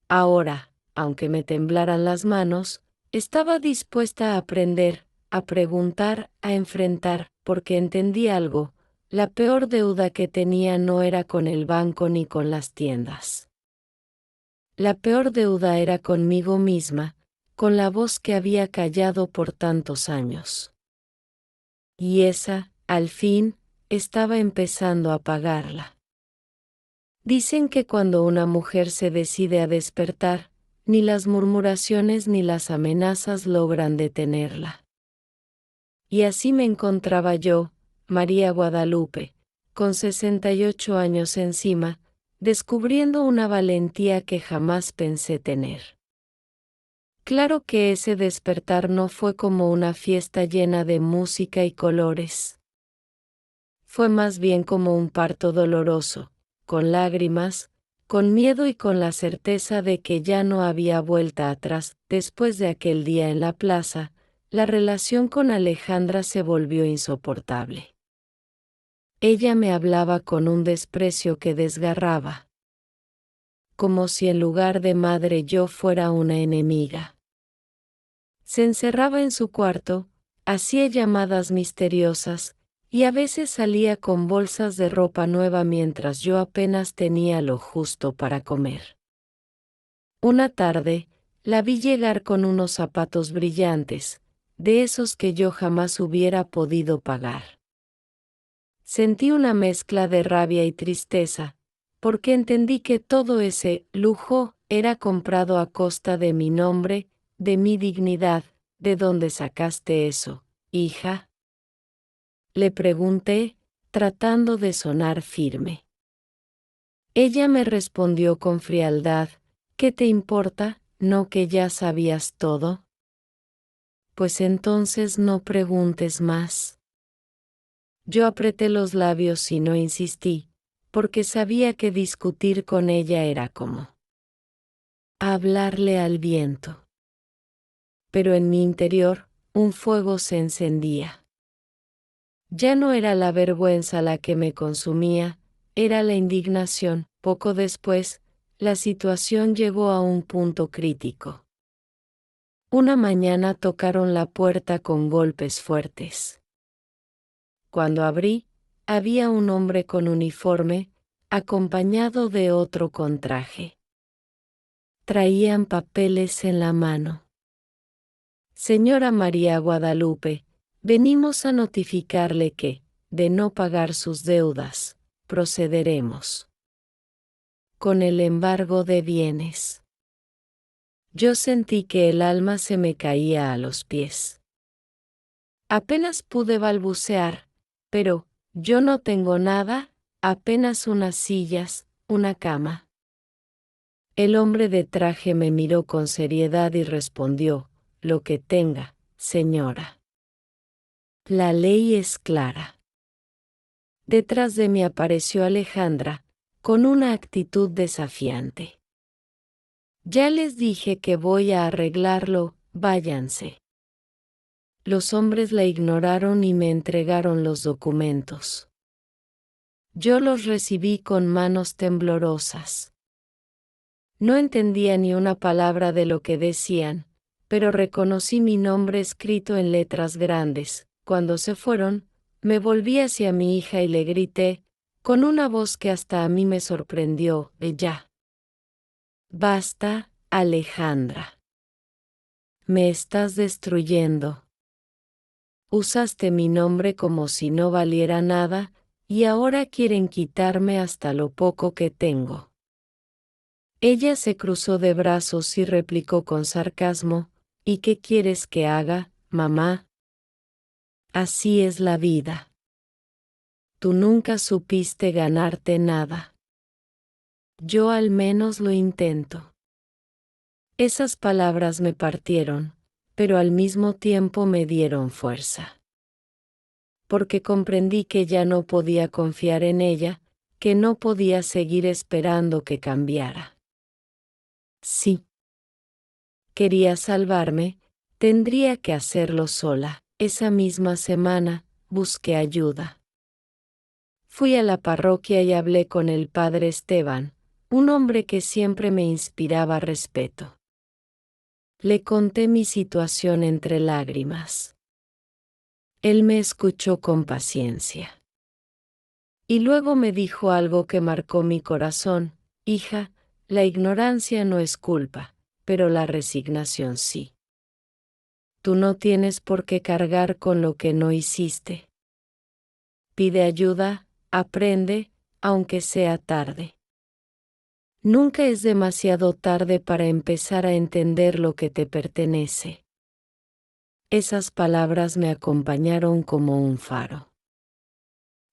Speaker 1: Ahora, aunque me temblaran las manos, estaba dispuesta a aprender, a preguntar, a enfrentar, porque entendí algo: la peor deuda que tenía no era con el banco ni con las tiendas. La peor deuda era conmigo misma, con la voz que había callado por tantos años. Y esa, al fin, estaba empezando a pagarla. Dicen que cuando una mujer se decide a despertar, ni las murmuraciones ni las amenazas logran detenerla. Y así me encontraba yo, María Guadalupe, con 68 años encima, descubriendo una valentía que jamás pensé tener. Claro que ese despertar no fue como una fiesta llena de música y colores. Fue más bien como un parto doloroso, con lágrimas, con miedo y con la certeza de que ya no había vuelta atrás. Después de aquel día en la plaza, la relación con Alejandra se volvió insoportable. Ella me hablaba con un desprecio que desgarraba, como si en lugar de madre yo fuera una enemiga. Se encerraba en su cuarto, hacía llamadas misteriosas, y a veces salía con bolsas de ropa nueva mientras yo apenas tenía lo justo para comer. Una tarde, la vi llegar con unos zapatos brillantes, de esos que yo jamás hubiera podido pagar. Sentí una mezcla de rabia y tristeza, porque entendí que todo ese lujo era comprado a costa de mi nombre, de mi dignidad. ¿De dónde sacaste eso, hija?, le pregunté, tratando de sonar firme. Ella me respondió con frialdad: ¿qué te importa, no que ya sabías todo? Pues entonces no preguntes más. Yo apreté los labios y no insistí, porque sabía que discutir con ella era como hablarle al viento. Pero en mi interior, un fuego se encendía. Ya no era la vergüenza la que me consumía, era la indignación. Poco después, la situación llegó a un punto crítico. Una mañana tocaron la puerta con golpes fuertes. Cuando abrí, había un hombre con uniforme, acompañado de otro con traje. Traían papeles en la mano. Señora María Guadalupe, venimos a notificarle que, de no pagar sus deudas, procederemos con el embargo de bienes. Yo sentí que el alma se me caía a los pies. Apenas pude balbucear: pero, yo no tengo nada, apenas unas sillas, una cama. El hombre de traje me miró con seriedad y respondió: lo que tenga, señora. La ley es clara. Detrás de mí apareció Alejandra, con una actitud desafiante. Ya les dije que voy a arreglarlo, váyanse. Los hombres la ignoraron y me entregaron los documentos. Yo los recibí con manos temblorosas. No entendía ni una palabra de lo que decían, pero reconocí mi nombre escrito en letras grandes. Cuando se fueron, me volví hacia mi hija y le grité, con una voz que hasta a mí me sorprendió: ya. Basta, Alejandra. Me estás destruyendo. Usaste mi nombre como si no valiera nada, y ahora quieren quitarme hasta lo poco que tengo. Ella se cruzó de brazos y replicó con sarcasmo: ¿y qué quieres que haga, mamá? Así es la vida. Tú nunca supiste ganarte nada. Yo al menos lo intento. Esas palabras me partieron, pero al mismo tiempo me dieron fuerza. Porque comprendí que ya no podía confiar en ella, que no podía seguir esperando que cambiara. Sí. Quería salvarme, Tendría que hacerlo sola. Esa misma semana, busqué ayuda. Fui a la parroquia y hablé con el padre Esteban, un hombre que siempre me inspiraba respeto. Le conté mi situación entre lágrimas. Él me escuchó con paciencia. Y luego me dijo algo que marcó mi corazón: hija, la ignorancia no es culpa, pero la resignación sí. Tú no tienes por qué cargar con lo que no hiciste. Pide ayuda, aprende, aunque sea tarde. Nunca es demasiado tarde para empezar a entender lo que te pertenece. Esas palabras me acompañaron como un faro.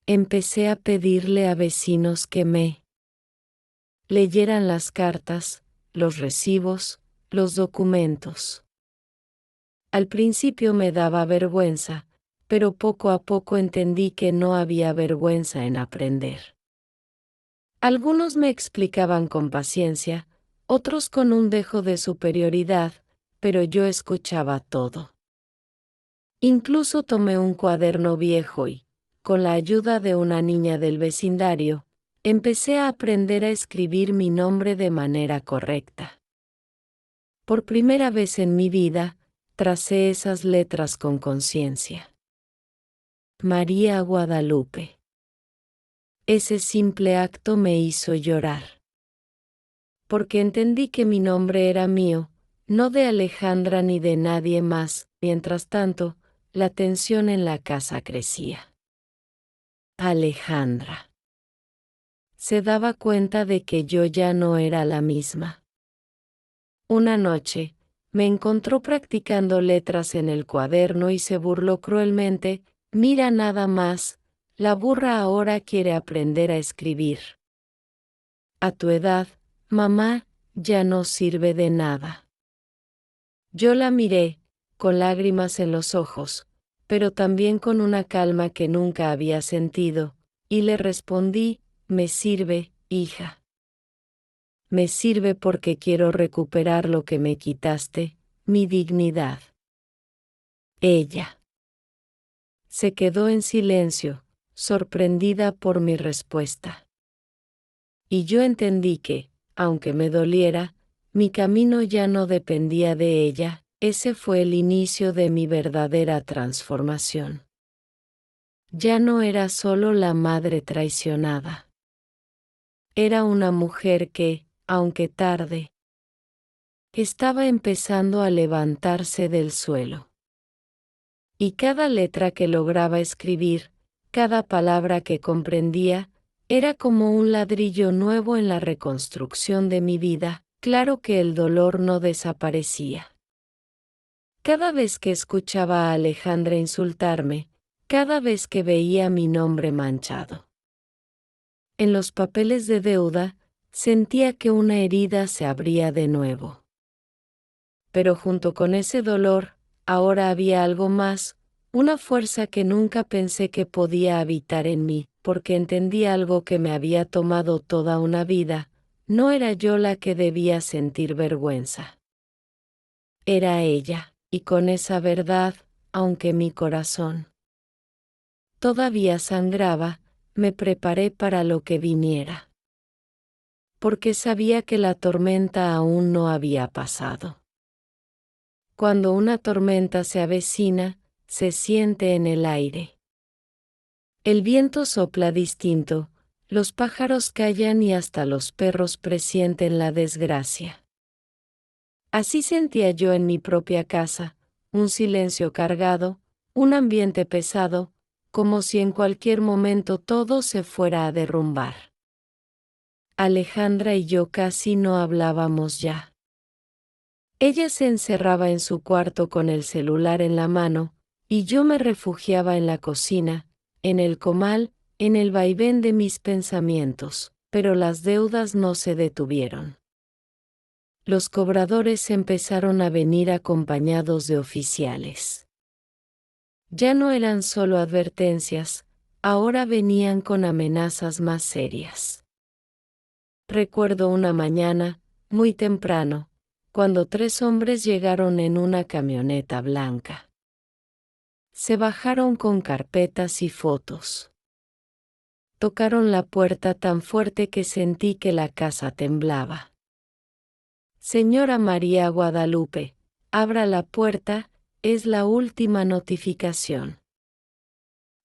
Speaker 1: Empecé a pedirle a vecinos que me leyeran las cartas, los recibos, los documentos. Al principio me daba vergüenza, pero poco a poco entendí que no había vergüenza en aprender. Algunos me explicaban con paciencia, otros con un dejo de superioridad, pero yo escuchaba todo. Incluso tomé un cuaderno viejo y, con la ayuda de una niña del vecindario, empecé a aprender a escribir mi nombre de manera correcta. Por primera vez en mi vida, tracé esas letras con conciencia. María Guadalupe. Ese simple acto me hizo llorar. Porque entendí que mi nombre era mío, no de Alejandra ni de nadie más. Mientras tanto, la tensión en la casa crecía. Alejandra. Se daba cuenta de que yo ya no era la misma. Una noche, me encontró practicando letras en el cuaderno y se burló cruelmente: mira nada más, la burra ahora quiere aprender a escribir. A tu edad, mamá, ya no sirve de nada. Yo la miré, con lágrimas en los ojos, pero también con una calma que nunca había sentido, y le respondí: me sirve, hija. Me sirve porque quiero recuperar lo que me quitaste, mi dignidad. Ella se quedó en silencio, sorprendida por mi respuesta. Y yo entendí que, aunque me doliera, mi camino ya no dependía de ella. Ese fue el inicio de mi verdadera transformación. Ya no era solo la madre traicionada. Era una mujer que, aunque tarde, estaba empezando a levantarse del suelo. Y cada letra que lograba escribir, cada palabra que comprendía, era como un ladrillo nuevo en la reconstrucción de mi vida. Claro que el dolor no desaparecía. Cada vez que escuchaba a Alejandra insultarme, cada vez que veía mi nombre manchado en los papeles de deuda, sentía que una herida se abría de nuevo. Pero junto con ese dolor, ahora había algo más, una fuerza que nunca pensé que podía habitar en mí, porque entendí algo que me había tomado toda una vida: no era yo la que debía sentir vergüenza. Era ella, y con esa verdad, aunque mi corazón todavía sangraba, me preparé para lo que viniera. Porque sabía que la tormenta aún no había pasado. Cuando una tormenta se avecina, se siente en el aire. El viento sopla distinto, los pájaros callan y hasta los perros presienten la desgracia. Así sentía yo en mi propia casa, un silencio cargado, un ambiente pesado, como si en cualquier momento todo se fuera a derrumbar. Alejandra y yo casi no hablábamos ya. Ella se encerraba en su cuarto con el celular en la mano, y yo me refugiaba en la cocina, en el comal, en el vaivén de mis pensamientos, pero las deudas no se detuvieron. Los cobradores empezaron a venir acompañados de oficiales. Ya no eran solo advertencias, ahora venían con amenazas más serias. Recuerdo una mañana, muy temprano, cuando 3 hombres llegaron en una camioneta blanca. Se bajaron con carpetas y fotos. Tocaron la puerta tan fuerte que sentí que la casa temblaba. Señora María Guadalupe, abra la puerta, es la última notificación.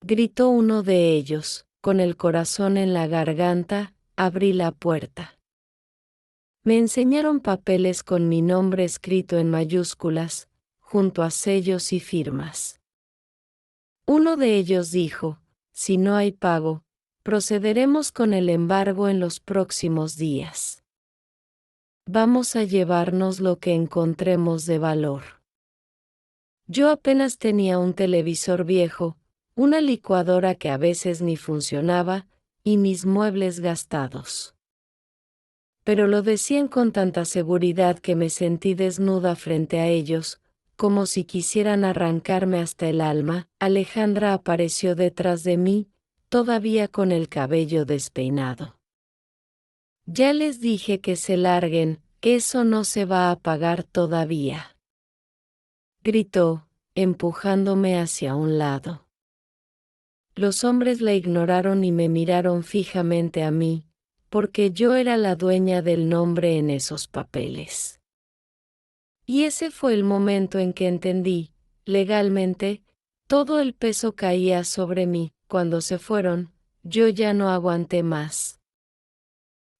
Speaker 1: Gritó uno de ellos, con el corazón en la garganta, abrí la puerta. Me enseñaron papeles con mi nombre escrito en mayúsculas, junto a sellos y firmas. Uno de ellos dijo, si no hay pago, procederemos con el embargo en los próximos días. Vamos a llevarnos lo que encontremos de valor. Yo apenas tenía un televisor viejo, una licuadora que a veces ni funcionaba, y mis muebles gastados. Pero lo decían con tanta seguridad que me sentí desnuda frente a ellos, como si quisieran arrancarme hasta el alma. Alejandra apareció detrás de mí, todavía con el cabello despeinado. Ya les dije que se larguen, eso no se va a pagar todavía. Gritó, empujándome hacia un lado. Los hombres la ignoraron y me miraron fijamente a mí, porque yo era la dueña del nombre en esos papeles. Y ese fue el momento en que entendí, legalmente, todo el peso caía sobre mí. Cuando se fueron, yo ya no aguanté más.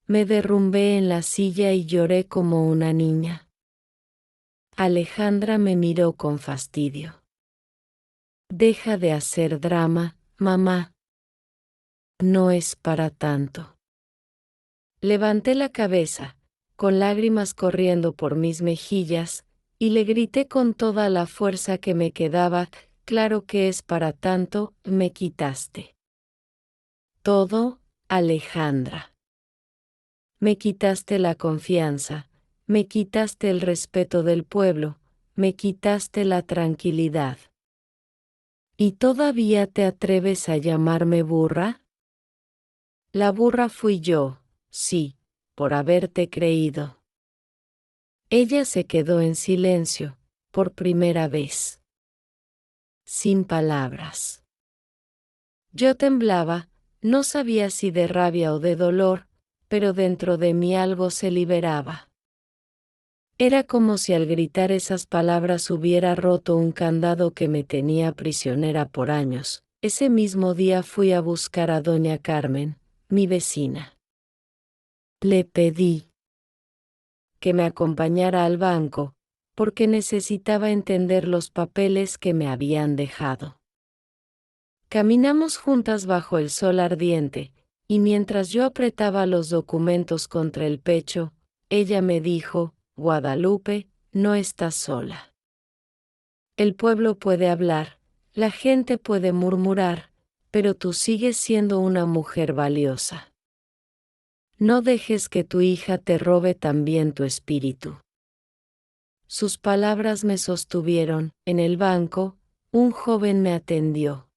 Speaker 1: Me derrumbé en la silla y lloré como una niña. Alejandra me miró con fastidio. Deja de hacer drama, mamá. No es para tanto. Levanté la cabeza, con lágrimas corriendo por mis mejillas, y le grité con toda la fuerza que me quedaba, claro que es para tanto, me quitaste todo, Alejandra. Me quitaste la confianza, me quitaste el respeto del pueblo, me quitaste la tranquilidad. ¿Y todavía te atreves a llamarme burra? La burra fui yo, sí, por haberte creído. Ella se quedó en silencio, por primera vez. Sin palabras. Yo temblaba, no sabía si de rabia o de dolor, pero dentro de mí algo se liberaba. Era como si al gritar esas palabras hubiera roto un candado que me tenía prisionera por años. Ese mismo día fui a buscar a doña Carmen, mi vecina. Le pedí que me acompañara al banco, porque necesitaba entender los papeles que me habían dejado. Caminamos juntas bajo el sol ardiente, y mientras yo apretaba los documentos contra el pecho, ella me dijo, Guadalupe, no estás sola. El pueblo puede hablar, la gente puede murmurar, pero tú sigues siendo una mujer valiosa. No dejes que tu hija te robe también tu espíritu. Sus palabras me sostuvieron. En el banco, un joven me atendió.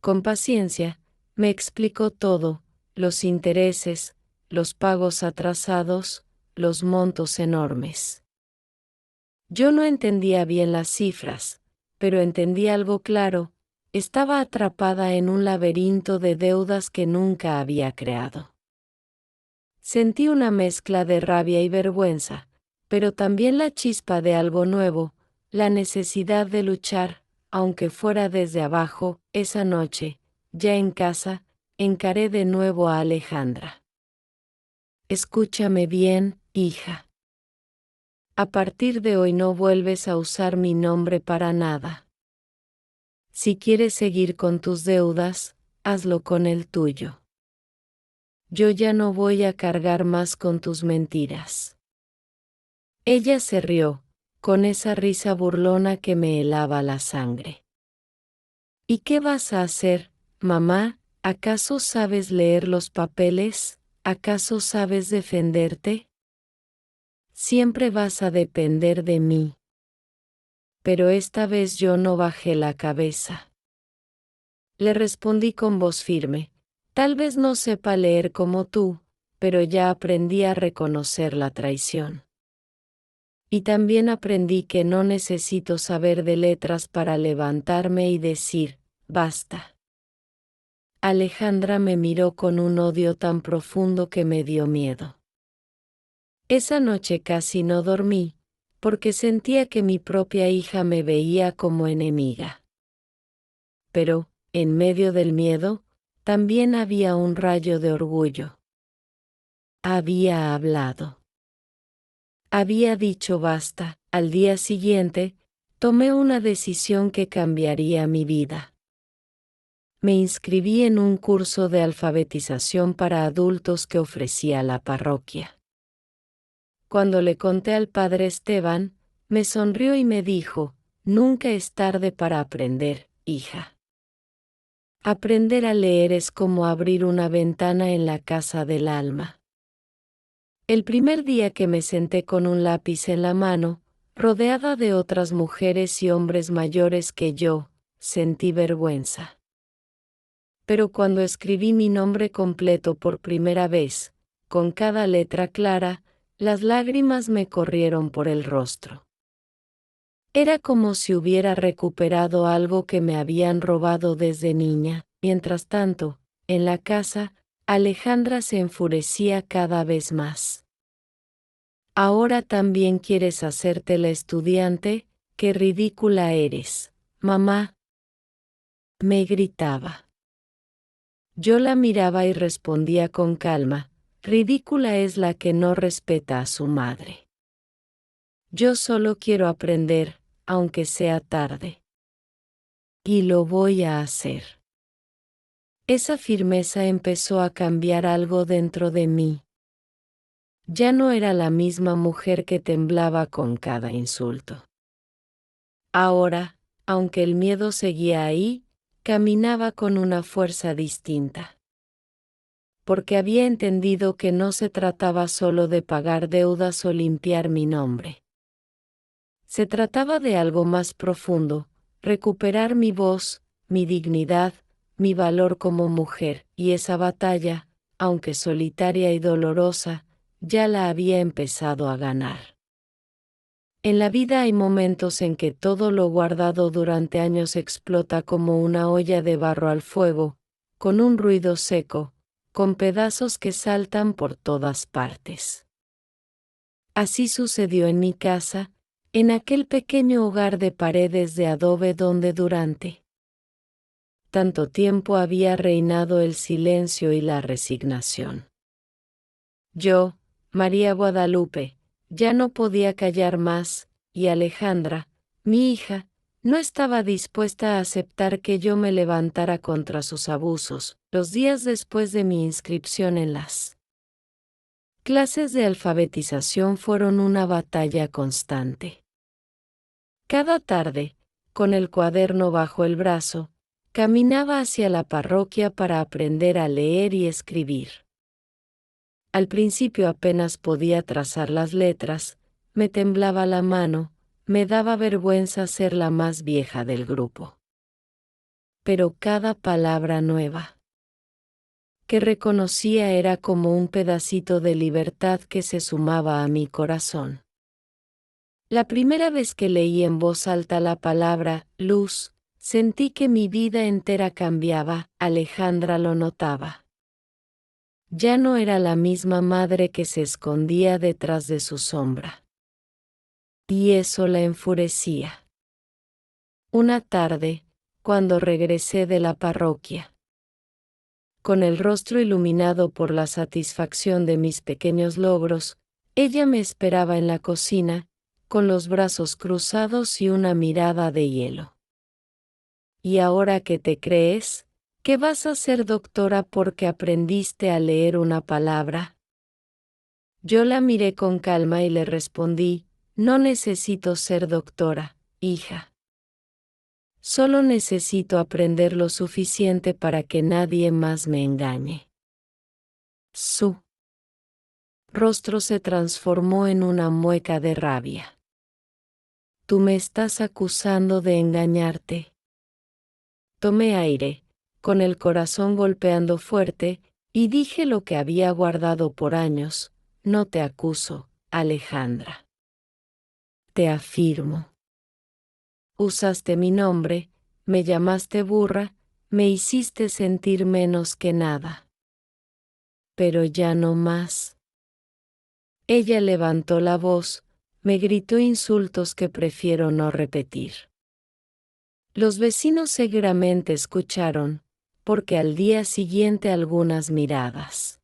Speaker 1: Con paciencia, me explicó todo, los intereses, los pagos atrasados, los montos enormes. Yo no entendía bien las cifras, pero entendí algo claro, estaba atrapada en un laberinto de deudas que nunca había creado. Sentí una mezcla de rabia y vergüenza, pero también la chispa de algo nuevo, la necesidad de luchar, aunque fuera desde abajo. Esa noche, ya en casa, encaré de nuevo a Alejandra. Escúchame bien, hija. A partir de hoy no vuelves a usar mi nombre para nada. Si quieres seguir con tus deudas, hazlo con el tuyo. Yo ya no voy a cargar más con tus mentiras. Ella se rió, con esa risa burlona que me helaba la sangre. ¿Y qué vas a hacer, mamá? ¿Acaso sabes leer los papeles? ¿Acaso sabes defenderte? Siempre vas a depender de mí. Pero esta vez yo no bajé la cabeza. Le respondí con voz firme, tal vez no sepa leer como tú, pero ya aprendí a reconocer la traición. Y también aprendí que no necesito saber de letras para levantarme y decir, basta. Alejandra me miró con un odio tan profundo que me dio miedo. Esa noche casi no dormí, porque sentía que mi propia hija me veía como enemiga. Pero, en medio del miedo, también había un rayo de orgullo. Había hablado. Había dicho basta. Al día siguiente, tomé una decisión que cambiaría mi vida. Me inscribí en un curso de alfabetización para adultos que ofrecía la parroquia. Cuando le conté al padre Esteban, me sonrió y me dijo, nunca es tarde para aprender, hija. Aprender a leer es como abrir una ventana en la casa del alma. El primer día que me senté con un lápiz en la mano, rodeada de otras mujeres y hombres mayores que yo, sentí vergüenza. Pero cuando escribí mi nombre completo por primera vez, con cada letra clara, las lágrimas me corrieron por el rostro. Era como si hubiera recuperado algo que me habían robado desde niña. Mientras tanto, en la casa, Alejandra se enfurecía cada vez más. Ahora también quieres hacerte la estudiante, qué ridícula eres, mamá. Me gritaba. Yo la miraba y respondía con calma, ridícula es la que no respeta a su madre. Yo solo quiero aprender, aunque sea tarde. Y lo voy a hacer. Esa firmeza empezó a cambiar algo dentro de mí. Ya no era la misma mujer que temblaba con cada insulto. Ahora, aunque el miedo seguía ahí, caminaba con una fuerza distinta. Porque había entendido que no se trataba solo de pagar deudas o limpiar mi nombre. Se trataba de algo más profundo, recuperar mi voz, mi dignidad, mi valor como mujer, y esa batalla, aunque solitaria y dolorosa, ya la había empezado a ganar. En la vida hay momentos en que todo lo guardado durante años explota como una olla de barro al fuego, con un ruido seco, con pedazos que saltan por todas partes. Así sucedió en mi casa, en aquel pequeño hogar de paredes de adobe donde durante tanto tiempo había reinado el silencio y la resignación. Yo, María Guadalupe, ya no podía callar más, y Alejandra, mi hija, no estaba dispuesta a aceptar que yo me levantara contra sus abusos. Los días después de mi inscripción en las clases de alfabetización fueron una batalla constante. Cada tarde, con el cuaderno bajo el brazo, caminaba hacia la parroquia para aprender a leer y escribir. Al principio apenas podía trazar las letras, me temblaba la mano, me daba vergüenza ser la más vieja del grupo. Pero cada palabra nueva que reconocía era como un pedacito de libertad que se sumaba a mi corazón. La primera vez que leí en voz alta la palabra luz, sentí que mi vida entera cambiaba. Alejandra lo notaba. Ya no era la misma madre que se escondía detrás de su sombra. Y eso la enfurecía. Una tarde, cuando regresé de la parroquia, con el rostro iluminado por la satisfacción de mis pequeños logros, ella me esperaba en la cocina, con los brazos cruzados y una mirada de hielo. ¿Y ahora qué te crees? ¿Que vas a ser doctora porque aprendiste a leer una palabra? Yo la miré con calma y le respondí, no necesito ser doctora, hija. Solo necesito aprender lo suficiente para que nadie más me engañe. Su rostro se transformó en una mueca de rabia. Tú me estás acusando de engañarte. Tomé aire, con el corazón golpeando fuerte, y dije lo que había guardado por años, no te acuso, Alejandra. Te afirmo. Usaste mi nombre, me llamaste burra, me hiciste sentir menos que nada. Pero ya no más. Ella levantó la voz, me gritó insultos que prefiero no repetir. Los vecinos seguramente escucharon, porque al día siguiente algunas miradas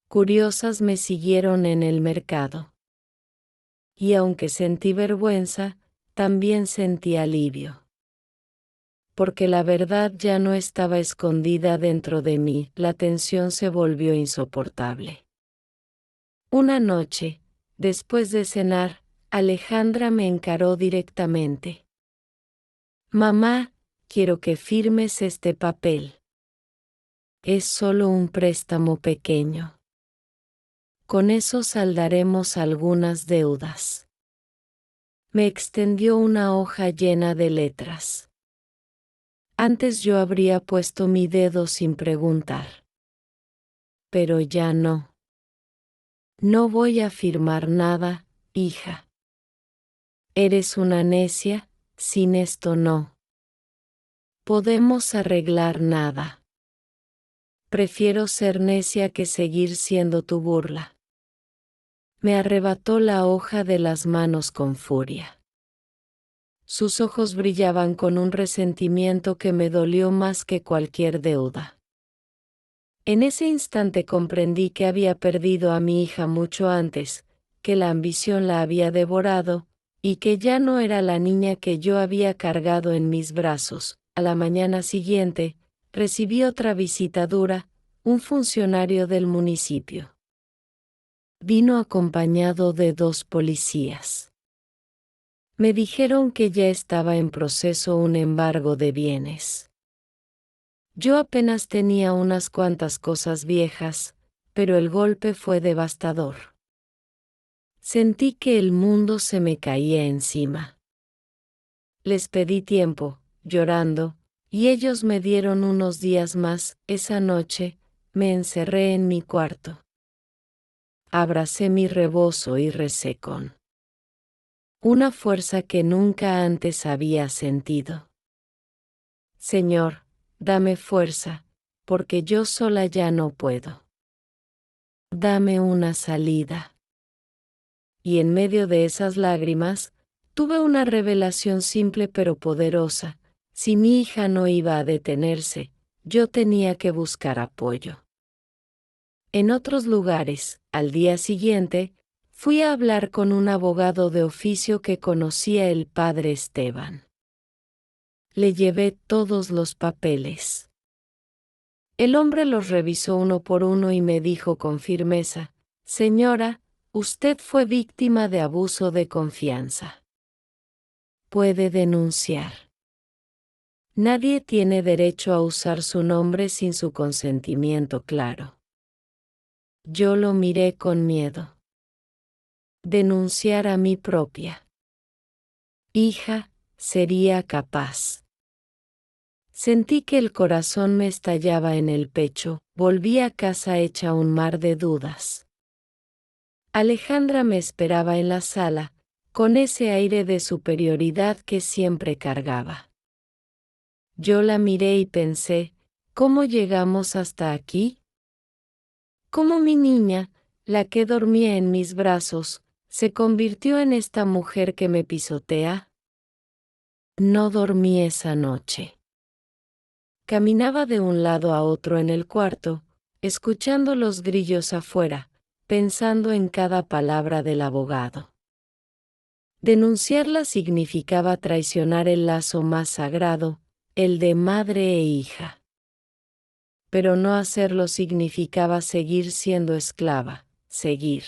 Speaker 1: curiosas me siguieron en el mercado. Y aunque sentí vergüenza, también sentí alivio. Porque la verdad ya no estaba escondida dentro de mí, la tensión se volvió insoportable. Una noche, después de cenar, Alejandra me encaró directamente. Mamá, quiero que firmes este papel. Es solo un préstamo pequeño. Con eso saldaremos algunas deudas. Me extendió una hoja llena de letras. Antes yo habría puesto mi dedo sin preguntar. Pero ya no. No voy a firmar nada, hija. Eres una necia, sin esto no podemos arreglar nada. Prefiero ser necia que seguir siendo tu burla. Me arrebató la hoja de las manos con furia. Sus ojos brillaban con un resentimiento que me dolió más que cualquier deuda. En ese instante comprendí que había perdido a mi hija mucho antes, que la ambición la había devorado, y que ya no era la niña que yo había cargado en mis brazos. A la mañana siguiente, recibí otra visita dura, un funcionario del municipio. Vino acompañado de 2 policías. Me dijeron que ya estaba en proceso un embargo de bienes. Yo apenas tenía unas cuantas cosas viejas, pero el golpe fue devastador. Sentí que el mundo se me caía encima. Les pedí tiempo, llorando, y ellos me dieron unos días más. Esa noche, me encerré en mi cuarto. Abracé mi rebozo y recé con una fuerza que nunca antes había sentido. Señor, dame fuerza, porque yo sola ya no puedo. Dame una salida. Y en medio de esas lágrimas, tuve una revelación simple pero poderosa. Si mi hija no iba a detenerse, yo tenía que buscar apoyo. En otros lugares, al día siguiente, fui a hablar con un abogado de oficio que conocía el padre Esteban. Le llevé todos los papeles. El hombre los revisó uno por uno y me dijo con firmeza: Señora, usted fue víctima de abuso de confianza. Puede denunciar. Nadie tiene derecho a usar su nombre sin su consentimiento claro. Yo lo miré con miedo. Denunciar a mi propia hija, sería capaz. Sentí que el corazón me estallaba en el pecho, volví a casa hecha un mar de dudas. Alejandra me esperaba en la sala, con ese aire de superioridad que siempre cargaba. Yo la miré y pensé, ¿cómo llegamos hasta aquí? ¿Cómo mi niña, la que dormía en mis brazos, se convirtió en esta mujer que me pisotea? No dormí esa noche. Caminaba de un lado a otro en el cuarto, escuchando los grillos afuera, pensando en cada palabra del abogado. Denunciarla significaba traicionar el lazo más sagrado, el de madre e hija. Pero no hacerlo significaba seguir siendo esclava, seguir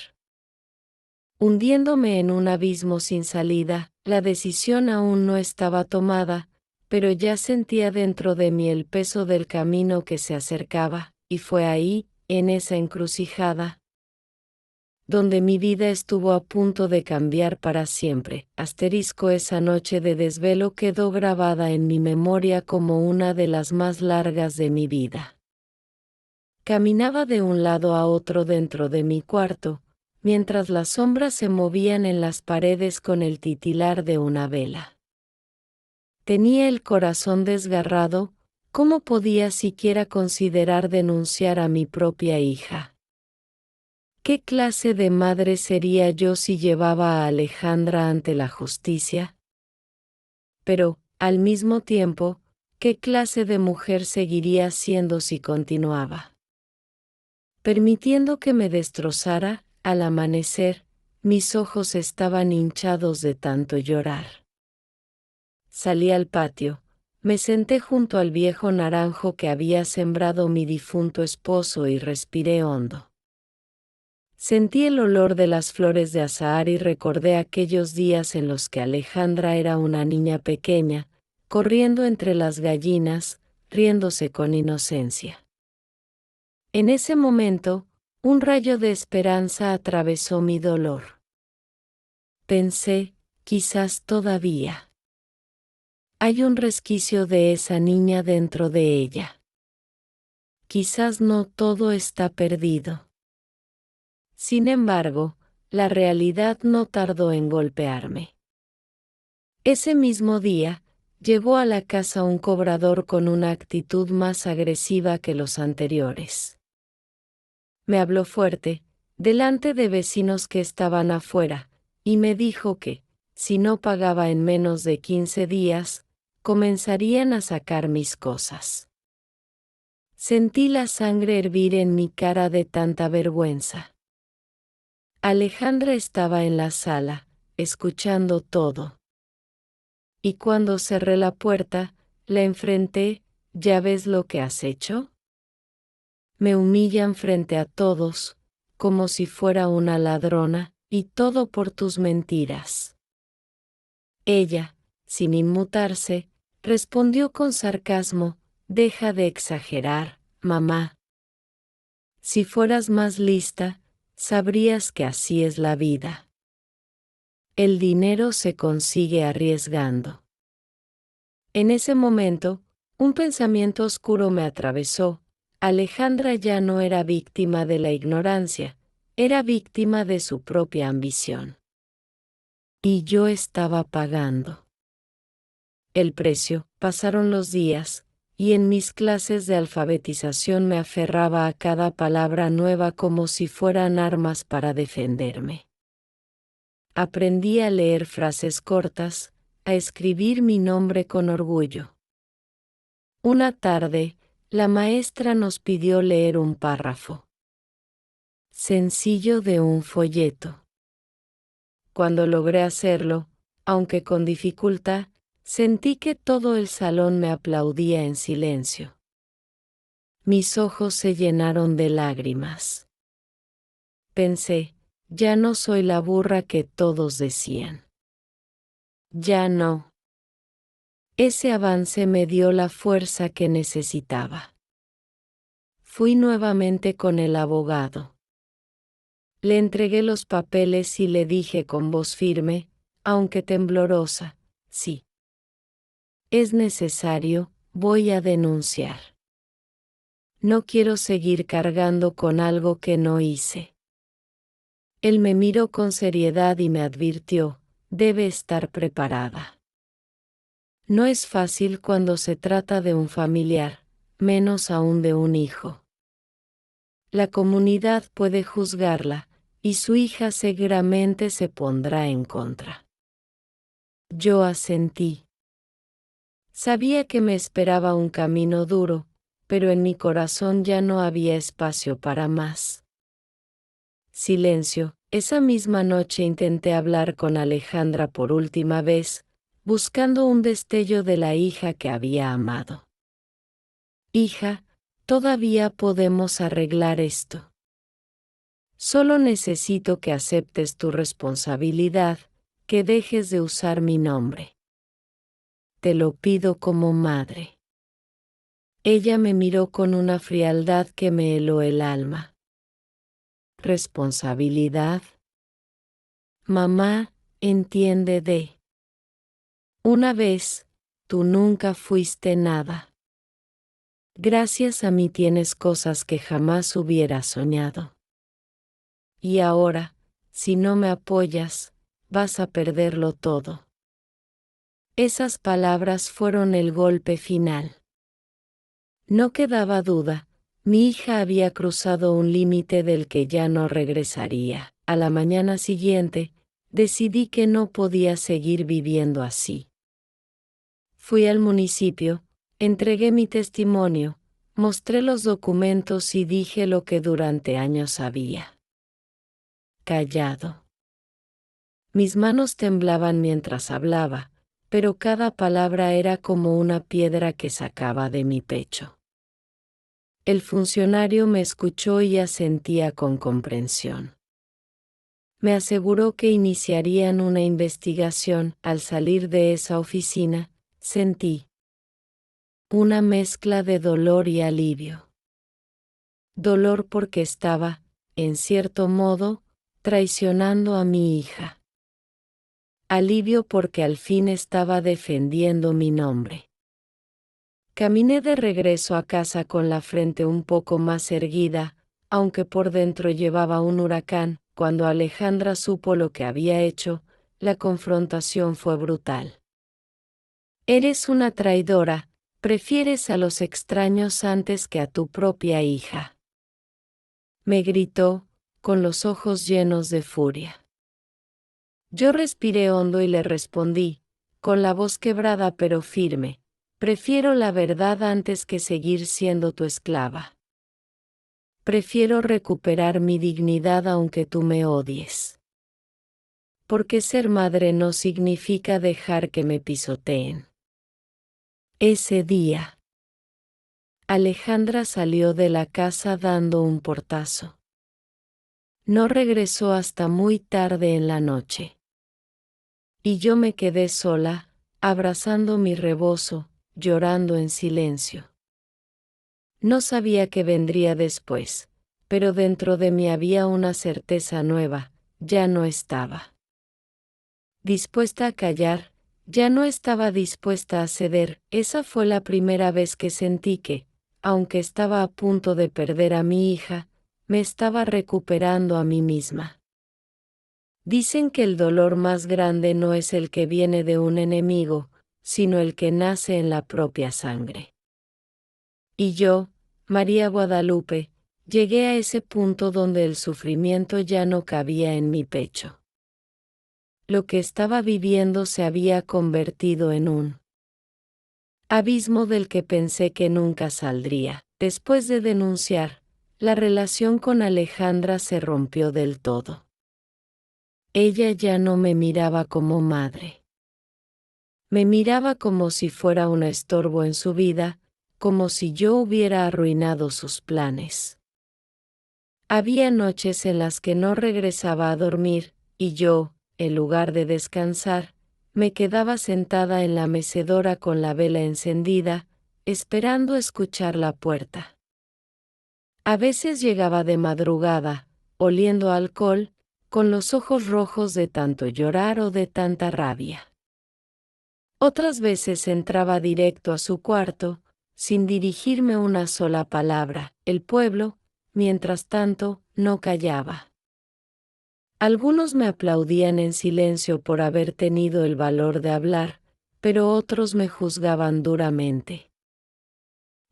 Speaker 1: hundiéndome en un abismo sin salida. La decisión aún no estaba tomada, pero ya sentía dentro de mí el peso del camino que se acercaba, y fue ahí, en esa encrucijada, donde mi vida estuvo a punto de cambiar para siempre. Esa noche de desvelo quedó grabada en mi memoria como una de las más largas de mi vida. Caminaba de un lado a otro dentro de mi cuarto, mientras las sombras se movían en las paredes con el titilar de una vela. Tenía el corazón desgarrado. ¿Cómo podía siquiera considerar denunciar a mi propia hija? ¿Qué clase de madre sería yo si llevaba a Alejandra ante la justicia? Pero, al mismo tiempo, ¿qué clase de mujer seguiría siendo si continuaba? Permitiendo que me destrozara, al amanecer, mis ojos estaban hinchados de tanto llorar. Salí al patio. Me senté junto al viejo naranjo que había sembrado mi difunto esposo y respiré hondo. Sentí el olor de las flores de azahar y recordé aquellos días en los que Alejandra era una niña pequeña, corriendo entre las gallinas, riéndose con inocencia. En ese momento, un rayo de esperanza atravesó mi dolor. Pensé, quizás todavía hay un resquicio de esa niña dentro de ella. Quizás no todo está perdido. Sin embargo, la realidad no tardó en golpearme. Ese mismo día, llegó a la casa un cobrador con una actitud más agresiva que los anteriores. Me habló fuerte, delante de vecinos que estaban afuera, y me dijo que, si no pagaba en menos de 15 días, comenzarían a sacar mis cosas. Sentí la sangre hervir en mi cara de tanta vergüenza. Alejandra estaba en la sala, escuchando todo. Y cuando cerré la puerta, la enfrenté. ¿Ya ves lo que has hecho? Me humillan frente a todos, como si fuera una ladrona, y todo por tus mentiras. Ella, sin inmutarse, respondió con sarcasmo: deja de exagerar, mamá. Si fueras más lista, sabrías que así es la vida. El dinero se consigue arriesgando. En ese momento, un pensamiento oscuro me atravesó. Alejandra ya no era víctima de la ignorancia, era víctima de su propia ambición. Y yo estaba pagando el precio. Pasaron los días, y en mis clases de alfabetización me aferraba a cada palabra nueva como si fueran armas para defenderme. Aprendí a leer frases cortas, a escribir mi nombre con orgullo. Una tarde, la maestra nos pidió leer un párrafo sencillo de un folleto. Cuando logré hacerlo, aunque con dificultad, sentí que todo el salón me aplaudía en silencio. Mis ojos se llenaron de lágrimas. Pensé, ya no soy la burra que todos decían. Ya no. Ese avance me dio la fuerza que necesitaba. Fui nuevamente con el abogado. Le entregué los papeles y le dije con voz firme, aunque temblorosa: sí. Es necesario, voy a denunciar. No quiero seguir cargando con algo que no hice. Él me miró con seriedad y me advirtió: debe estar preparada. No es fácil cuando se trata de un familiar, menos aún de un hijo. La comunidad puede juzgarla, y su hija seguramente se pondrá en contra. Yo asentí. Sabía que me esperaba un camino duro, pero en mi corazón ya no había espacio para más. Silencio. Esa misma noche intenté hablar con Alejandra por última vez, buscando un destello de la hija que había amado. Hija, todavía podemos arreglar esto. Solo necesito que aceptes tu responsabilidad, que dejes de usar mi nombre. Te lo pido como madre. Ella me miró con una frialdad que me heló el alma. ¿Responsabilidad? Mamá, entiende de. Una vez, tú nunca fuiste nada. Gracias a mí tienes cosas que jamás hubiera soñado. Y ahora, si no me apoyas, vas a perderlo todo. Esas palabras fueron el golpe final. No quedaba duda, mi hija había cruzado un límite del que ya no regresaría. A la mañana siguiente, decidí que no podía seguir viviendo así. Fui al municipio, entregué mi testimonio, mostré los documentos y dije lo que durante años había callado. Mis manos temblaban mientras hablaba, pero cada palabra era como una piedra que sacaba de mi pecho. El funcionario me escuchó y asentía con comprensión. Me aseguró que iniciarían una investigación. Al salir de esa oficina, sentí una mezcla de dolor y alivio. Dolor porque estaba, en cierto modo, traicionando a mi hija. Alivio porque al fin estaba defendiendo mi nombre. Caminé de regreso a casa con la frente un poco más erguida, aunque por dentro llevaba un huracán. Cuando Alejandra supo lo que había hecho, la confrontación fue brutal. Eres una traidora, prefieres a los extraños antes que a tu propia hija. Me gritó, con los ojos llenos de furia. Yo respiré hondo y le respondí, con la voz quebrada pero firme, prefiero la verdad antes que seguir siendo tu esclava. Prefiero recuperar mi dignidad aunque tú me odies. Porque ser madre no significa dejar que me pisoteen. Ese día, Alejandra salió de la casa dando un portazo. No regresó hasta muy tarde en la noche. Y yo me quedé sola, abrazando mi rebozo, llorando en silencio. No sabía qué vendría después, pero dentro de mí había una certeza nueva, ya no estaba dispuesta a callar, ya no estaba dispuesta a ceder. Esa fue la primera vez que sentí que, aunque estaba a punto de perder a mi hija, me estaba recuperando a mí misma. Dicen que el dolor más grande no es el que viene de un enemigo, sino el que nace en la propia sangre. Y yo, María Guadalupe, llegué a ese punto donde el sufrimiento ya no cabía en mi pecho. Lo que estaba viviendo se había convertido en un abismo del que pensé que nunca saldría. Después de denunciar, la relación con Alejandra se rompió del todo. Ella ya no me miraba como madre. Me miraba como si fuera un estorbo en su vida, como si yo hubiera arruinado sus planes. Había noches en las que no regresaba a dormir, y yo, en lugar de descansar, me quedaba sentada en la mecedora con la vela encendida, esperando escuchar la puerta. A veces llegaba de madrugada, oliendo a alcohol, con los ojos rojos de tanto llorar o de tanta rabia. Otras veces entraba directo a su cuarto, sin dirigirme una sola palabra. El pueblo, mientras tanto, no callaba. Algunos me aplaudían en silencio por haber tenido el valor de hablar, pero otros me juzgaban duramente.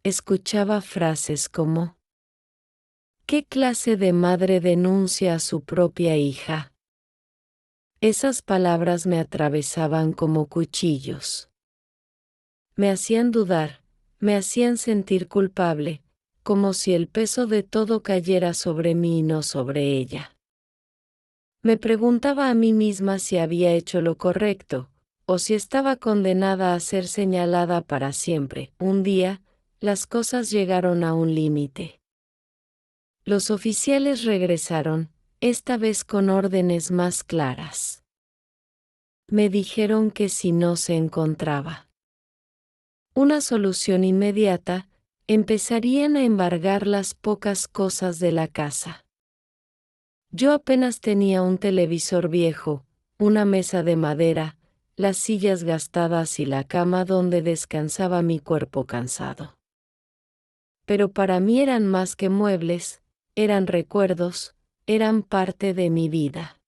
Speaker 1: Escuchaba frases como: ¿qué clase de madre denuncia a su propia hija? Esas palabras me atravesaban como cuchillos. Me hacían dudar, me hacían sentir culpable, como si el peso de todo cayera sobre mí y no sobre ella. Me preguntaba a mí misma si había hecho lo correcto, o si estaba condenada a ser señalada para siempre. Un día, las cosas llegaron a un límite. Los oficiales regresaron, esta vez con órdenes más claras. Me dijeron que si no se encontraba una solución inmediata, empezarían a embargar las pocas cosas de la casa. Yo apenas tenía un televisor viejo, una mesa de madera, las sillas gastadas y la cama donde descansaba mi cuerpo cansado. Pero para mí eran más que muebles, eran recuerdos, eran parte de mi vida.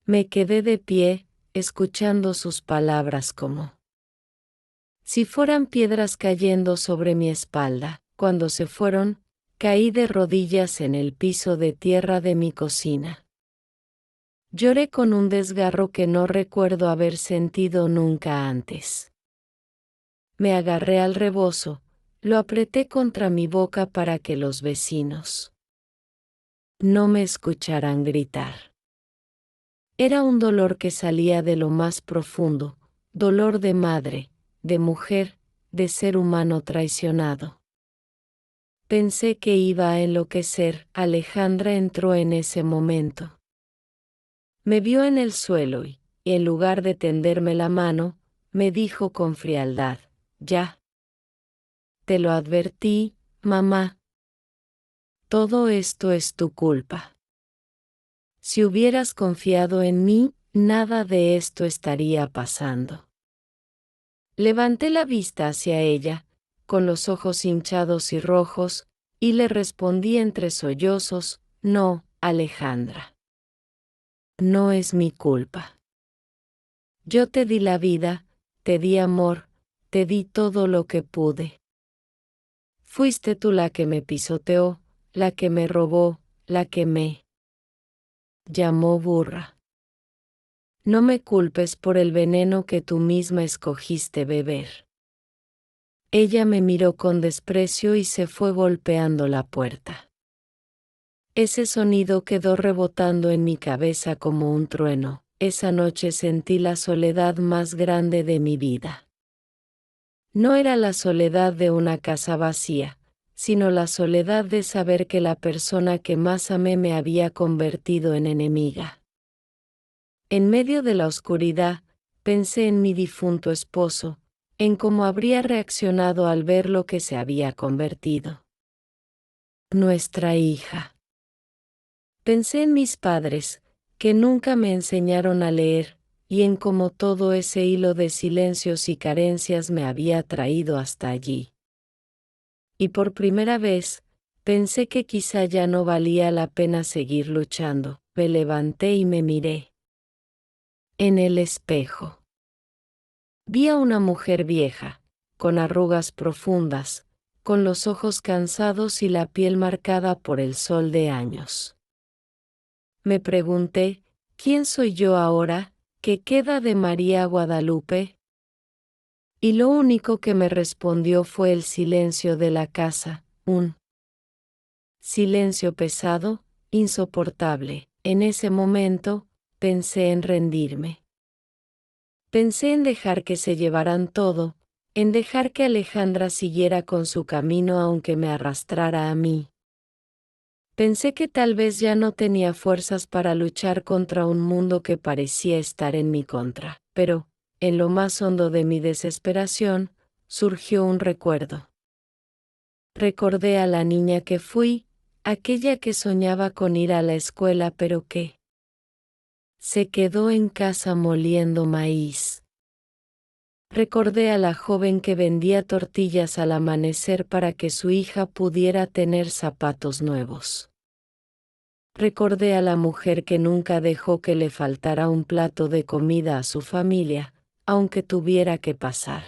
Speaker 1: Me quedé de pie, escuchando sus palabras como si fueran piedras cayendo sobre mi espalda. Cuando se fueron, caí de rodillas en el piso de tierra de mi cocina. Lloré con un desgarro que no recuerdo haber sentido nunca antes. Me agarré al rebozo, lo apreté contra mi boca para que los vecinos no me escucharan gritar. Era un dolor que salía de lo más profundo, dolor de madre, de mujer, de ser humano traicionado. Pensé que iba a enloquecer. Alejandra entró en ese momento. Me vio en el suelo y, en lugar de tenderme la mano, me dijo con frialdad: «Ya. Te lo advertí, mamá. Todo esto es tu culpa. Si hubieras confiado en mí, nada de esto estaría pasando». Levanté la vista hacia ella, con los ojos hinchados y rojos, y le respondí entre sollozos: «No, Alejandra. No es mi culpa. Yo te di la vida, te di amor, te di todo lo que pude. Fuiste tú la que me pisoteó, la que me robó, la que me llamó burra. No me culpes por el veneno que tú misma escogiste beber». Ella me miró con desprecio y se fue golpeando la puerta. Ese sonido quedó rebotando en mi cabeza como un trueno. Esa noche sentí la soledad más grande de mi vida. No era la soledad de una casa vacía, sino la soledad de saber que la persona que más amé me había convertido en enemiga. En medio de la oscuridad, pensé en mi difunto esposo, en cómo habría reaccionado al ver lo que se había convertido nuestra hija. Pensé en mis padres, que nunca me enseñaron a leer, y en cómo todo ese hilo de silencios y carencias me había traído hasta allí. Y por primera vez, pensé que quizá ya no valía la pena seguir luchando. Me levanté y me miré en el espejo. Vi a una mujer vieja, con arrugas profundas, con los ojos cansados y la piel marcada por el sol de años. Me pregunté: ¿quién soy yo ahora? ¿Qué queda de María Guadalupe? Y lo único que me respondió fue el silencio de la casa, un silencio pesado, insoportable. En ese momento, pensé en rendirme. Pensé en dejar que se llevaran todo, en dejar que Alejandra siguiera con su camino aunque me arrastrara a mí. Pensé que tal vez ya no tenía fuerzas para luchar contra un mundo que parecía estar en mi contra, pero, en lo más hondo de mi desesperación, surgió un recuerdo. Recordé a la niña que fui, aquella que soñaba con ir a la escuela pero que se quedó en casa moliendo maíz. Recordé a la joven que vendía tortillas al amanecer para que su hija pudiera tener zapatos nuevos. Recordé a la mujer que nunca dejó que le faltara un plato de comida a su familia, aunque tuviera que pasar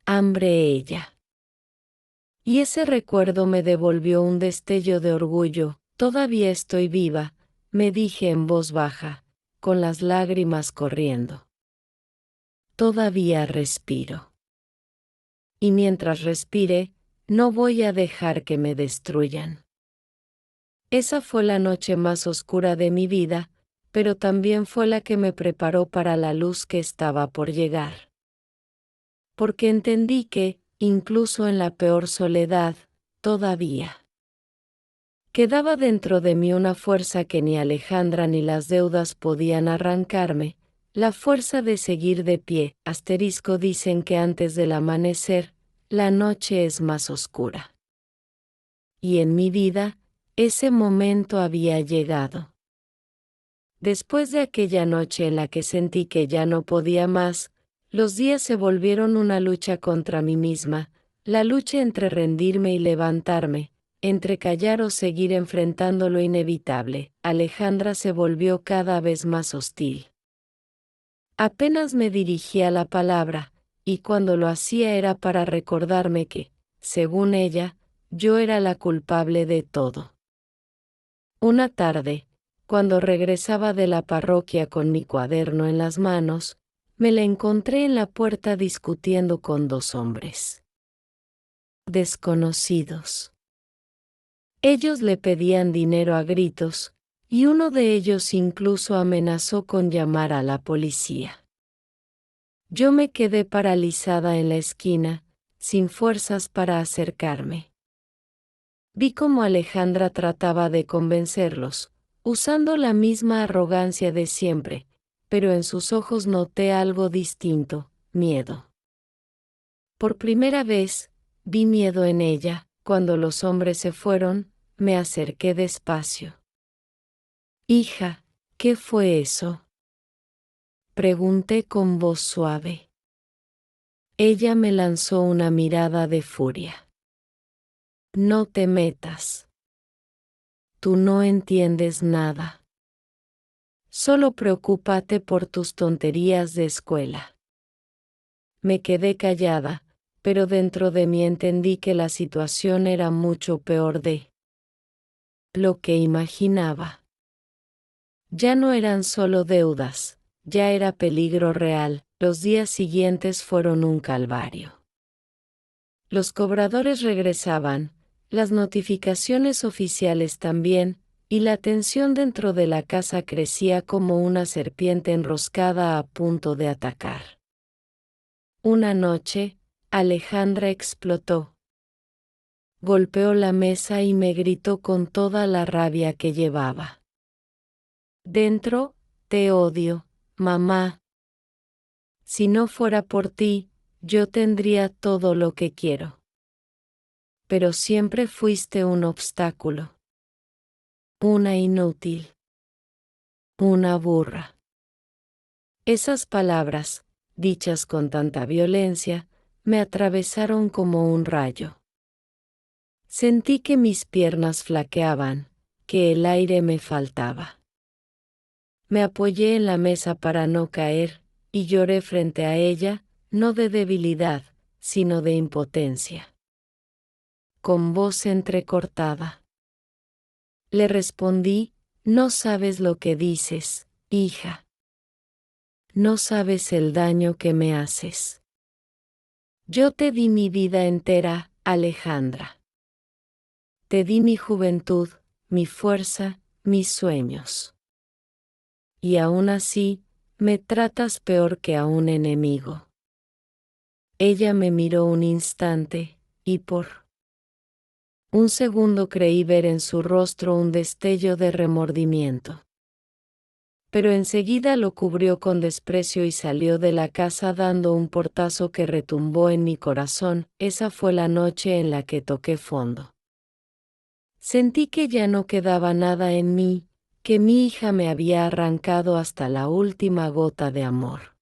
Speaker 1: hambre ella. Y ese recuerdo me devolvió un destello de orgullo. Todavía estoy viva, me dije en voz baja, con las lágrimas corriendo. Todavía respiro. Y mientras respire, no voy a dejar que me destruyan. Esa fue la noche más oscura de mi vida, pero también fue la que me preparó para la luz que estaba por llegar. Porque entendí que, incluso en la peor soledad, todavía quedaba dentro de mí una fuerza que ni Alejandra ni las deudas podían arrancarme, la fuerza de seguir de pie. Asterisco dicen que antes del amanecer, la noche es más oscura. Y en mi vida, ese momento había llegado. Después de aquella noche en la que sentí que ya no podía más, los días se volvieron una lucha contra mí misma, la lucha entre rendirme y levantarme, entre callar o seguir enfrentando lo inevitable, Alejandra se volvió cada vez más hostil. Apenas me dirigía la palabra, y cuando lo hacía era para recordarme que, según ella, yo era la culpable de todo. Una tarde, cuando regresaba de la parroquia con mi cuaderno en las manos, me la encontré en la puerta discutiendo con dos hombres desconocidos. Ellos le pedían dinero a gritos, y uno de ellos incluso amenazó con llamar a la policía. Yo me quedé paralizada en la esquina, sin fuerzas para acercarme. Vi cómo Alejandra trataba de convencerlos, usando la misma arrogancia de siempre, pero en sus ojos noté algo distinto, miedo. Por primera vez, vi miedo en ella. Cuando los hombres se fueron, me acerqué despacio. Hija, ¿qué fue eso? Pregunté con voz suave. Ella me lanzó una mirada de furia. No te metas. Tú no entiendes nada. Solo preocúpate por tus tonterías de escuela. Me quedé callada, pero dentro de mí entendí que la situación era mucho peor de lo que imaginaba. Ya no eran solo deudas, ya era peligro real. Los días siguientes fueron un calvario. Los cobradores regresaban, las notificaciones oficiales también, y la tensión dentro de la casa crecía como una serpiente enroscada a punto de atacar. Una noche, Alejandra explotó. Golpeó la mesa y me gritó con toda la rabia que llevaba. Dentro, te odio, mamá. Si no fuera por ti, yo tendría todo lo que quiero. Pero siempre fuiste un obstáculo. Una inútil. Una burra. Esas palabras, dichas con tanta violencia, me atravesaron como un rayo. Sentí que mis piernas flaqueaban, que el aire me faltaba. Me apoyé en la mesa para no caer, y lloré frente a ella, no de debilidad, sino de impotencia. Con voz entrecortada. Le respondí, no sabes lo que dices, hija. No sabes el daño que me haces. Yo te di mi vida entera, Alejandra. Te di mi juventud, mi fuerza, mis sueños. Y aún así, me tratas peor que a un enemigo. Ella me miró un instante, y por un segundo creí ver en su rostro un destello de remordimiento. Pero enseguida lo cubrió con desprecio y salió de la casa dando un portazo que retumbó en mi corazón. Esa fue la noche en la que toqué fondo. Sentí que ya no quedaba nada en mí, que mi hija me había arrancado hasta la última gota de amor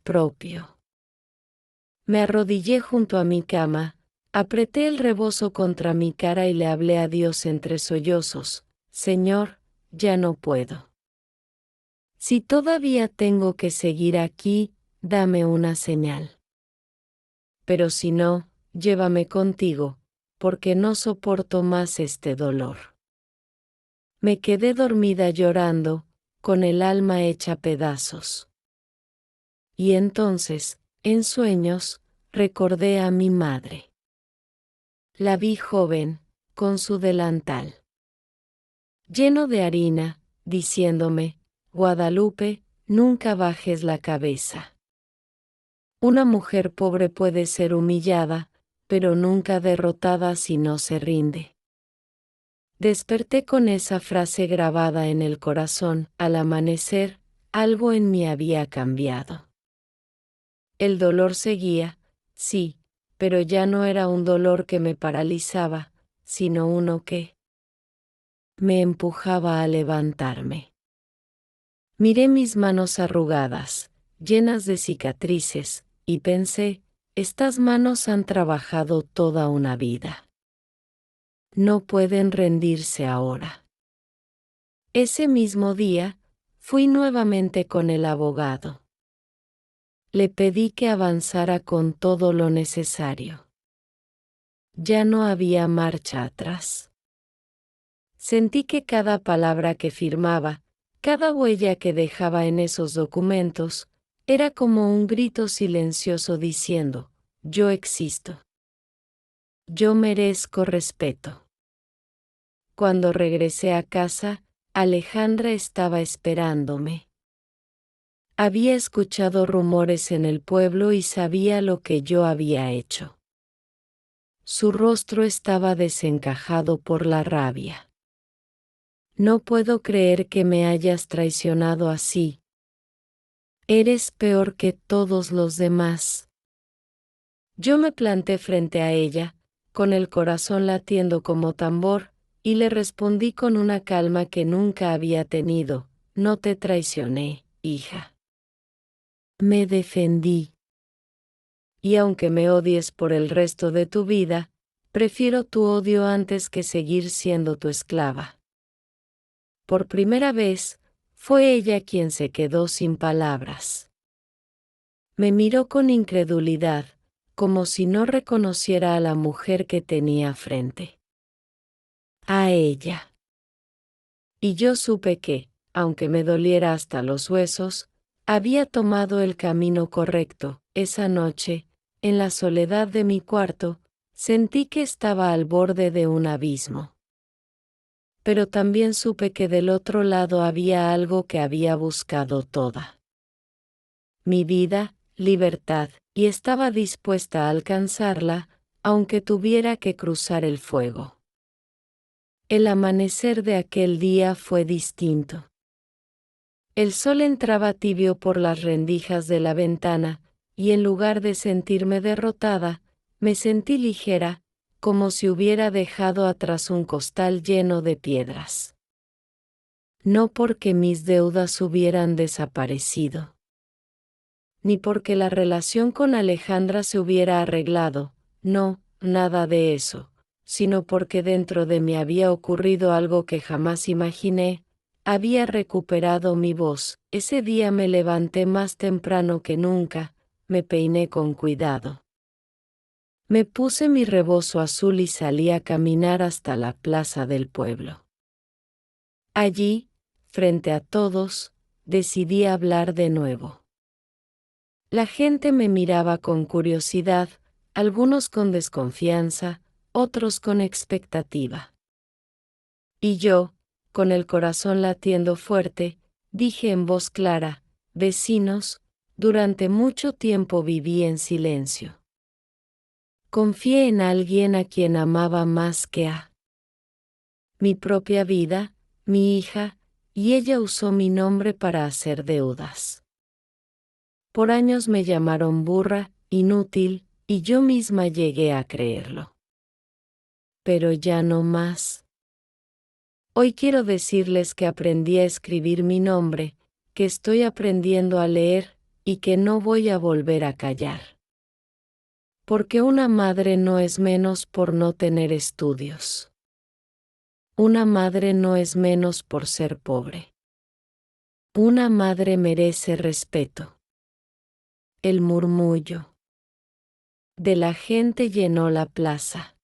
Speaker 1: propio. Me arrodillé junto a mi cama, apreté el rebozo contra mi cara y le hablé a Dios entre sollozos: Señor, ya no puedo. Si todavía tengo que seguir aquí, dame una señal. Pero si no, llévame contigo, porque no soporto más este dolor. Me quedé dormida llorando, con el alma hecha pedazos. Y entonces, en sueños, recordé a mi madre. La vi joven, con su delantal lleno de harina, diciéndome: Guadalupe, nunca bajes la cabeza. Una mujer pobre puede ser humillada, pero nunca derrotada si no se rinde. Desperté con esa frase grabada en el corazón. Al amanecer, algo en mí había cambiado. El dolor seguía, sí, pero ya no era un dolor que me paralizaba, sino uno que me empujaba a levantarme. Miré mis manos arrugadas, llenas de cicatrices, y pensé: estas manos han trabajado toda una vida. no pueden rendirse ahora. Ese mismo día, fui nuevamente con el abogado. Le pedí que avanzara con todo lo necesario. Ya no había marcha atrás. Sentí que cada palabra que firmaba, cada huella que dejaba en esos documentos, era como un grito silencioso diciendo, yo existo. Yo merezco respeto. Cuando regresé a casa, Alejandra estaba esperándome. Había escuchado rumores en el pueblo y sabía lo que yo había hecho. Su rostro estaba desencajado por la rabia. No puedo creer que me hayas traicionado así. Eres peor que todos los demás. Yo me planté frente a ella, con el corazón latiendo como tambor, y le respondí con una calma que nunca había tenido, no te traicioné, hija. Me defendí. Y aunque me odies por el resto de tu vida, prefiero tu odio antes que seguir siendo tu esclava. Por primera vez, fue ella quien se quedó sin palabras. Me miró con incredulidad, como si no reconociera a la mujer que tenía frente. A ella. Y yo supe que, aunque me doliera hasta los huesos, había tomado el camino correcto. Esa noche, en la soledad de mi cuarto, sentí que estaba al borde de un abismo. Pero también supe que del otro lado había algo que había buscado toda mi vida, libertad, y estaba dispuesta a alcanzarla, aunque tuviera que cruzar el fuego. El amanecer de aquel día fue distinto. El sol entraba tibio por las rendijas de la ventana, y en lugar de sentirme derrotada, me sentí ligera, como si hubiera dejado atrás un costal lleno de piedras. No porque mis deudas hubieran desaparecido, ni porque la relación con Alejandra se hubiera arreglado, no, nada de eso, sino porque dentro de mí había ocurrido algo que jamás imaginé. Había recuperado mi voz. Ese día me levanté más temprano que nunca, me peiné con cuidado. Me puse mi rebozo azul y salí a caminar hasta la plaza del pueblo. Allí, frente a todos, decidí hablar de nuevo. La gente me miraba con curiosidad, algunos con desconfianza, otros con expectativa. Y yo, con el corazón latiendo fuerte, dije en voz clara, vecinos, durante mucho tiempo viví en silencio. Confié en alguien a quien amaba más que a mi propia vida, mi hija, y ella usó mi nombre para hacer deudas. Por años me llamaron burra, inútil, y yo misma llegué a creerlo. Pero ya no más. Hoy quiero decirles que aprendí a escribir mi nombre, que estoy aprendiendo a leer, y que no voy a volver a callar. Porque una madre no es menos por no tener estudios. Una madre no es menos por ser pobre. Una madre merece respeto. El murmullo de la gente llenó la plaza.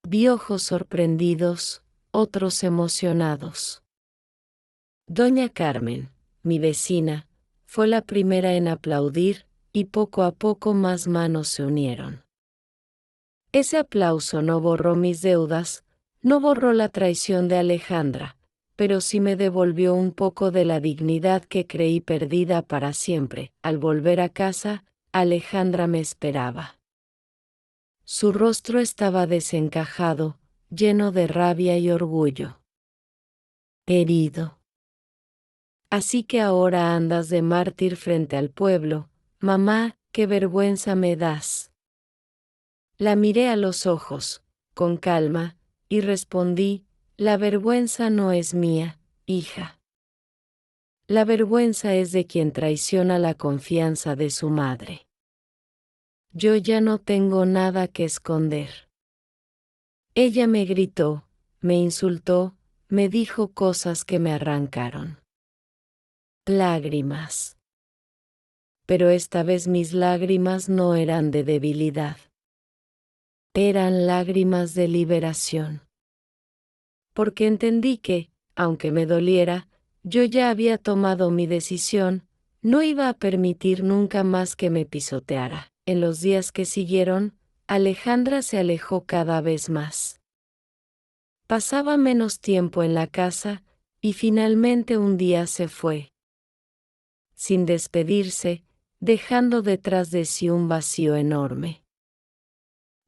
Speaker 1: Vi ojos sorprendidos, otros emocionados. Doña Carmen, mi vecina, fue la primera en aplaudir, y poco a poco más manos se unieron. Ese aplauso no borró mis deudas, no borró la traición de Alejandra, pero sí me devolvió un poco de la dignidad que creí perdida para siempre. Al volver a casa, Alejandra me esperaba. Su rostro estaba desencajado, lleno de rabia y orgullo. Herido. Así que ahora andas de mártir frente al pueblo, mamá, qué vergüenza me das. La miré a los ojos, con calma, y respondí, la vergüenza no es mía, hija. La vergüenza es de quien traiciona la confianza de su madre. Yo ya no tengo nada que esconder. Ella me gritó, me insultó, me dijo cosas que me arrancaron lágrimas. Pero esta vez mis lágrimas no eran de debilidad. Eran lágrimas de liberación. Porque entendí que, aunque me doliera, yo ya había tomado mi decisión, no iba a permitir nunca más que me pisoteara. En los días que siguieron, Alejandra se alejó cada vez más. Pasaba menos tiempo en la casa, y finalmente un día se fue. Sin despedirse, dejando detrás de sí un vacío enorme.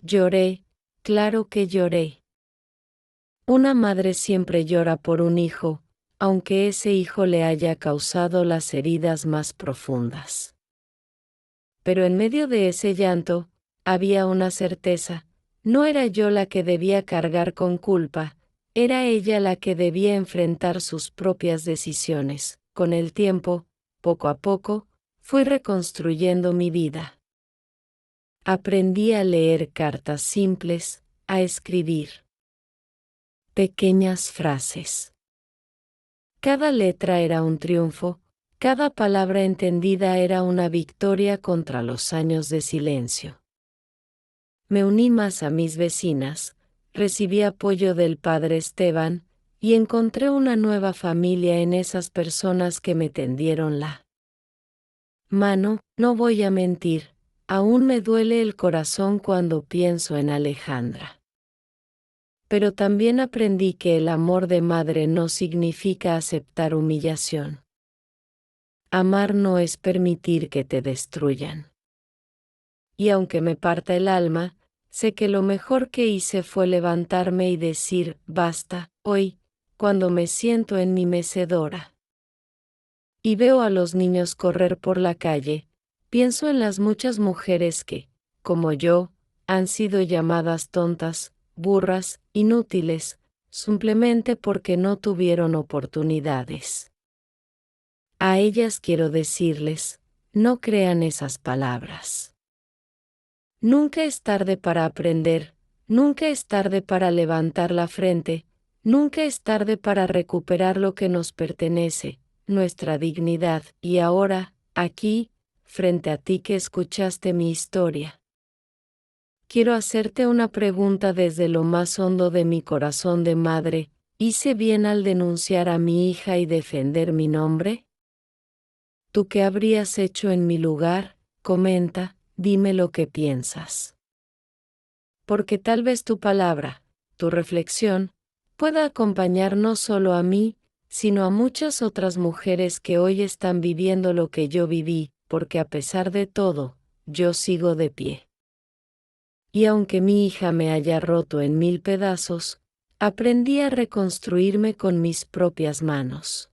Speaker 1: Lloré, claro que lloré. Una madre siempre llora por un hijo, aunque ese hijo le haya causado las heridas más profundas. Pero en medio de ese llanto, había una certeza: no era yo la que debía cargar con culpa, era ella la que debía enfrentar sus propias decisiones. Con el tiempo, poco a poco, fui reconstruyendo mi vida. Aprendí a leer cartas simples, a escribir pequeñas frases. Cada letra era un triunfo, cada palabra entendida era una victoria contra los años de silencio. Me uní más a mis vecinas, recibí apoyo del padre Esteban, y encontré una nueva familia en esas personas que me tendieron la mano. No voy a mentir, aún me duele el corazón cuando pienso en Alejandra. Pero también aprendí que el amor de madre no significa aceptar humillación. Amar no es permitir que te destruyan. Y aunque me parta el alma, sé que lo mejor que hice fue levantarme y decir, basta, hoy, cuando me siento en mi mecedora y veo a los niños correr por la calle, pienso en las muchas mujeres que, como yo, han sido llamadas tontas, burras, inútiles, simplemente porque no tuvieron oportunidades. A ellas quiero decirles, no crean esas palabras. Nunca es tarde para aprender, nunca es tarde para levantar la frente, nunca es tarde para recuperar lo que nos pertenece, nuestra dignidad. Y ahora, aquí, frente a ti que escuchaste mi historia, quiero hacerte una pregunta desde lo más hondo de mi corazón de madre: ¿hice bien al denunciar a mi hija y defender mi nombre? ¿Tú qué habrías hecho en mi lugar? Comenta, dime lo que piensas. Porque tal vez tu palabra, tu reflexión, pueda acompañar no solo a mí, sino a muchas otras mujeres que hoy están viviendo lo que yo viví, porque a pesar de todo, yo sigo de pie. Y aunque mi hija me haya roto en 1000 pedazos, aprendí a reconstruirme con mis propias manos.